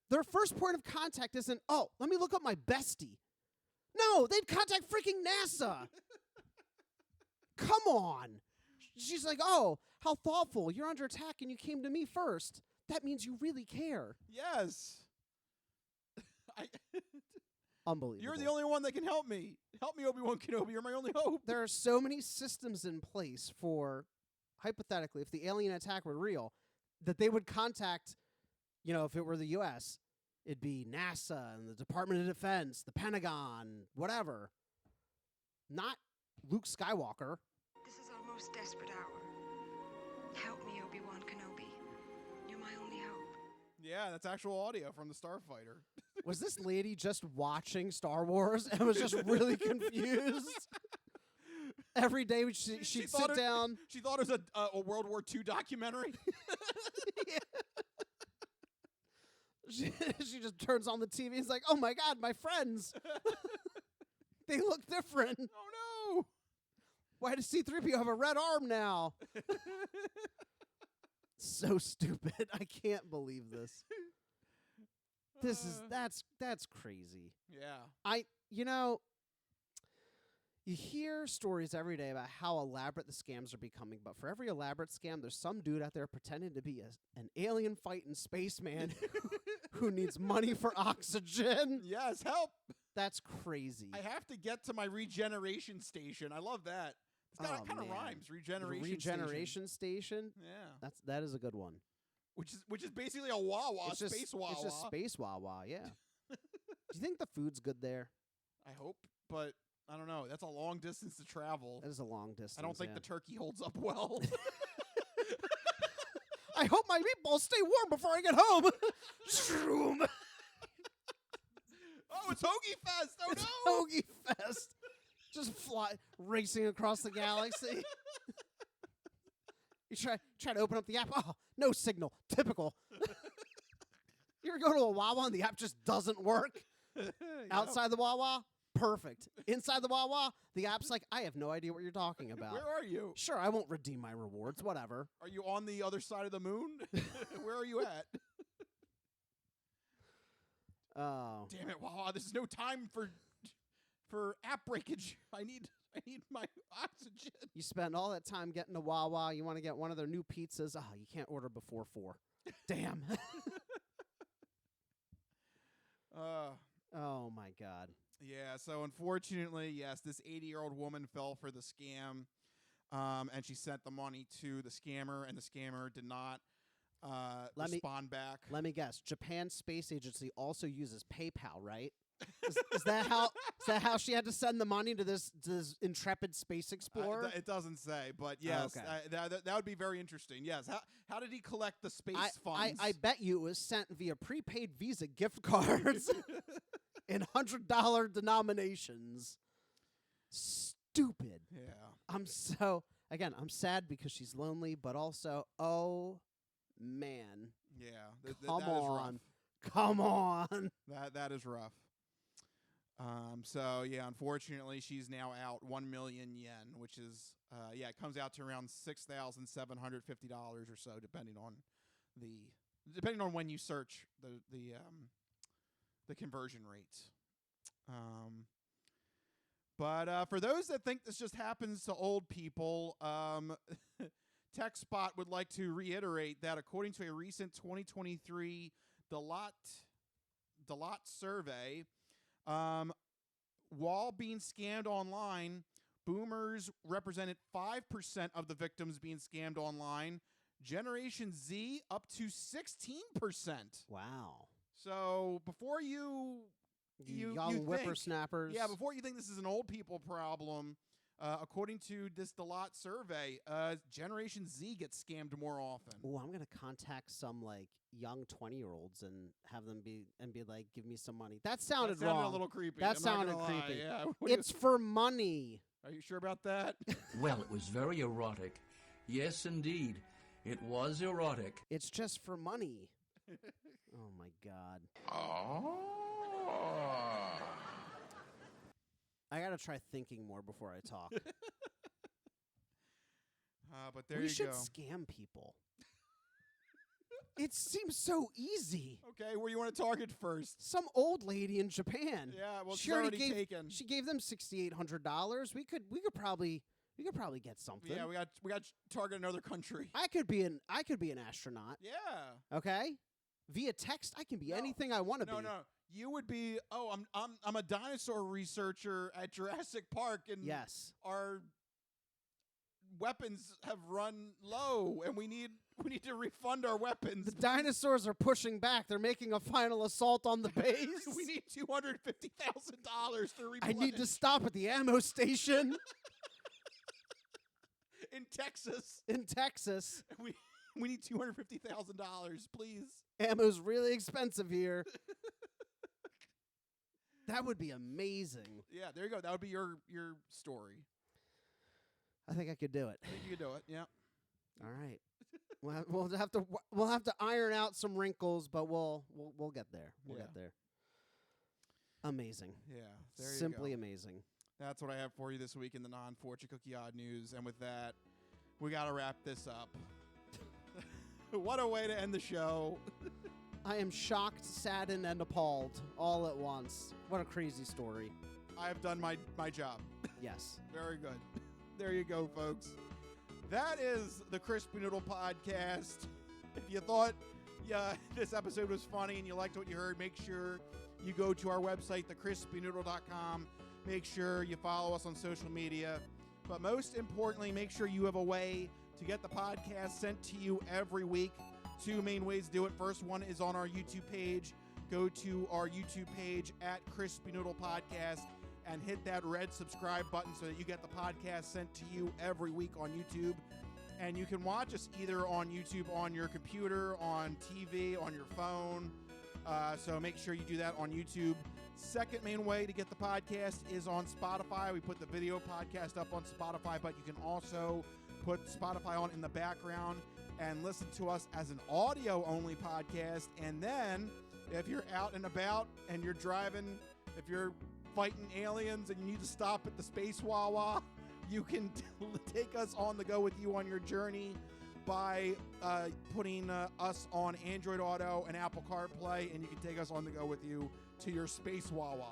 their first point of contact isn't, oh, let me look up my bestie. No, they'd contact freaking NASA. Come on. She's like, oh, how thoughtful. You're under attack and you came to me first. That means you really care. Yes. Unbelievable. You're the only one that can help me. Help me, Obi-Wan Kenobi. You're my only hope. There are so many systems in place for, hypothetically, if the alien attack were real, that they would contact, if it were the U.S., it'd be NASA and the Department of Defense, the Pentagon, whatever. Not Luke Skywalker. This is our most desperate hour. Help me, Obi-Wan Kenobi. You're my only hope. Yeah, that's actual audio from the starfighter. Was this lady just watching Star Wars and was just really confused? Every day she'd sit down. She thought it was a World War II documentary. She just turns on the TV and is like, oh my God, my friends. They look different. Oh no. Why does C-3PO have a red arm now? So stupid. I can't believe this. That's crazy. Yeah. You hear stories every day about how elaborate the scams are becoming, but for every elaborate scam, there's some dude out there pretending to be an alien fighting spaceman who needs money for oxygen. Yes, help. That's crazy. I have to get to my regeneration station. I love that. It's got kind of rhymes. Regeneration station. Yeah. That is a good one. Which is basically a Wawa, space Wawa. It's just space Wawa, yeah. Do you think the food's good there? I hope, but I don't know. That's a long distance to travel. That is a long distance. I don't think the turkey holds up well. I hope my meatballs stay warm before I get home. Shroom. Oh, it's Hoagie Fest. Oh, it's no. Hoagie Fest. Just racing across the galaxy. You try to open up the app. Oh, no signal. Typical. You ever go to a Wawa and the app just doesn't work? Outside the Wawa, perfect. Inside the Wawa, the app's like, I have no idea what you're talking about. Where are you? Sure, I won't redeem my rewards. Whatever. Are you on the other side of the moon? Where are you at? Oh. Damn it, Wawa. This is no time for app breakage. I need my oxygen. You spend all that time getting a Wawa. You want to get one of their new pizzas. Oh, you can't order before 4. Damn. Oh, my God. Yeah, so unfortunately, yes, this 80-year-old woman fell for the scam, and she sent the money to the scammer, and the scammer did not respond back. Let me guess. Japan's space agency also uses PayPal, right? Is that how she had to send the money to this intrepid space explorer? It doesn't say, but yes, that would be very interesting. Yes, how did he collect the space funds? I bet you it was sent via prepaid Visa gift cards in $100 denominations. Stupid. Yeah. I'm sad because she's lonely, but also, oh man. Yeah. Come that on. Is rough. Come on. That is rough. So yeah, unfortunately, she's now out 1 million yen, which is it comes out to around $6,750 or so, depending on when you search the conversion rates. But for those that think this just happens to old people, TechSpot would like to reiterate that according to a recent 2023 Deloitte survey, while being scammed online, Boomers represented 5% of the victims being scammed online. Generation Z up to 16%. Wow. So before you young think, whippersnappers. Yeah, before you think this is an old people problem, according to this Deloitte survey, Generation Z gets scammed more often. Oh, I'm gonna contact some like young 20-year-olds and have them be like, give me some money. That sounded wrong. A little creepy. That I'm not sounded gonna lie. creepy. Yeah. It's for money. Are you sure about that? Well, it was very erotic. Yes, indeed. It was erotic. It's just for money. Oh, my God. Oh. I got to try thinking more before I talk. But there we you should go. scam people. It seems so easy. Okay, where you want to target first? Some old lady in Japan. Yeah, well, she she's already gave, taken. She gave them $6,800. We could probably get something. Yeah, we got to target another country. I could be an astronaut. Yeah. Okay. Via text, I can be anything I want to be. No. You would be. Oh, I'm a dinosaur researcher at Jurassic Park, and yes, our weapons have run low, and we need to refund our weapons. The dinosaurs are pushing back. They're making a final assault on the base. We need $250,000 to replenish. I need to stop at the ammo station in Texas. In Texas, we need $250,000, please. Ammo's really expensive here. That would be amazing. Yeah, there you go. That would be your story. I think I could do it. I think you could do it. Yeah. All right. We'll have to iron out some wrinkles, but we'll get there. We'll get there. Amazing. Yeah. There you Simply go. amazing. That's what I have for you this week in the non-Fortune Cookie Odd News. And with that, we got to wrap this up. What a way to end the show. I am shocked, saddened, and appalled all at once. What a crazy story. I have done my job. Yes. Very good. There you go, folks. That is the Crispy Noodle Podcast. If you thought this episode was funny and you liked what you heard, make sure you go to our website, thecrispynoodle.com. Make sure you follow us on social media. But most importantly, make sure you have a way to get the podcast sent to you every week. 2 main ways to do it. First one is on our YouTube page. Go to our YouTube page at Crispy Noodle Podcast and hit that red subscribe button so that you get the podcast sent to you every week on YouTube. And you can watch us either on YouTube on your computer, on TV, on your phone. So make sure you do that on YouTube. Second main way to get the podcast is on Spotify. We put the video podcast up on Spotify, but you can also put Spotify on in the background and listen to us as an audio-only podcast. And then if you're out and about and you're driving, if you're fighting aliens and you need to stop at the Space Wawa, you can take us on the go with you on your journey by putting us on Android Auto and Apple CarPlay, and you can take us on the go with you to your Space Wawa.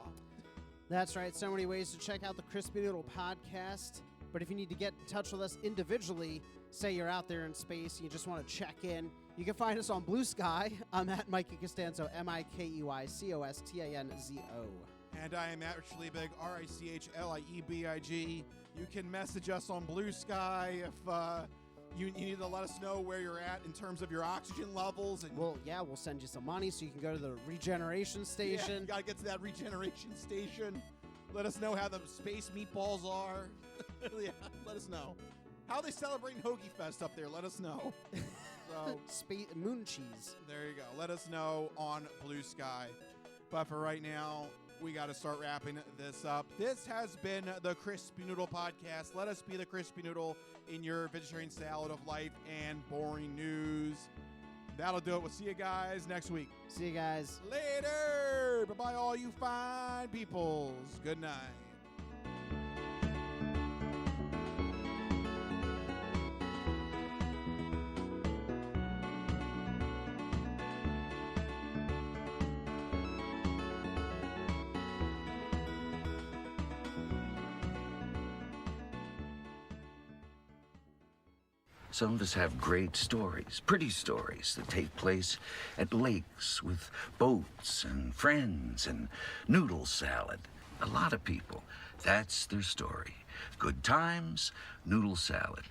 That's right. So many ways to check out the Crispy Noodle Podcast. But if you need to get in touch with us individually, say you're out there in space and you just want to check in, you can find us on Blue Sky. I'm at Mikey Costanzo, MikeyCostanzo. And I am at Schliebig, RichLiebig. You can message us on Blue Sky if you need to let us know where you're at in terms of your oxygen levels. And we'll send you some money so you can go to the regeneration station. Yeah, you got to get to that regeneration station. Let us know how the space meatballs are. Yeah, let us know. How are they celebrating Hoagie Fest up there? Let us know. So, moon cheese. There you go. Let us know on Blue Sky. But for right now, we got to start wrapping this up. This has been the Crispy Noodle Podcast. Let us be the Crispy Noodle in your vegetarian salad of life and boring news. That'll do it. We'll see you guys next week. See you guys. Later. Bye-bye, all you fine peoples. Good night. Some of us have great stories, pretty stories that take place at lakes with boats and friends and noodle salad. A lot of people, that's their story. Good times, noodle salad.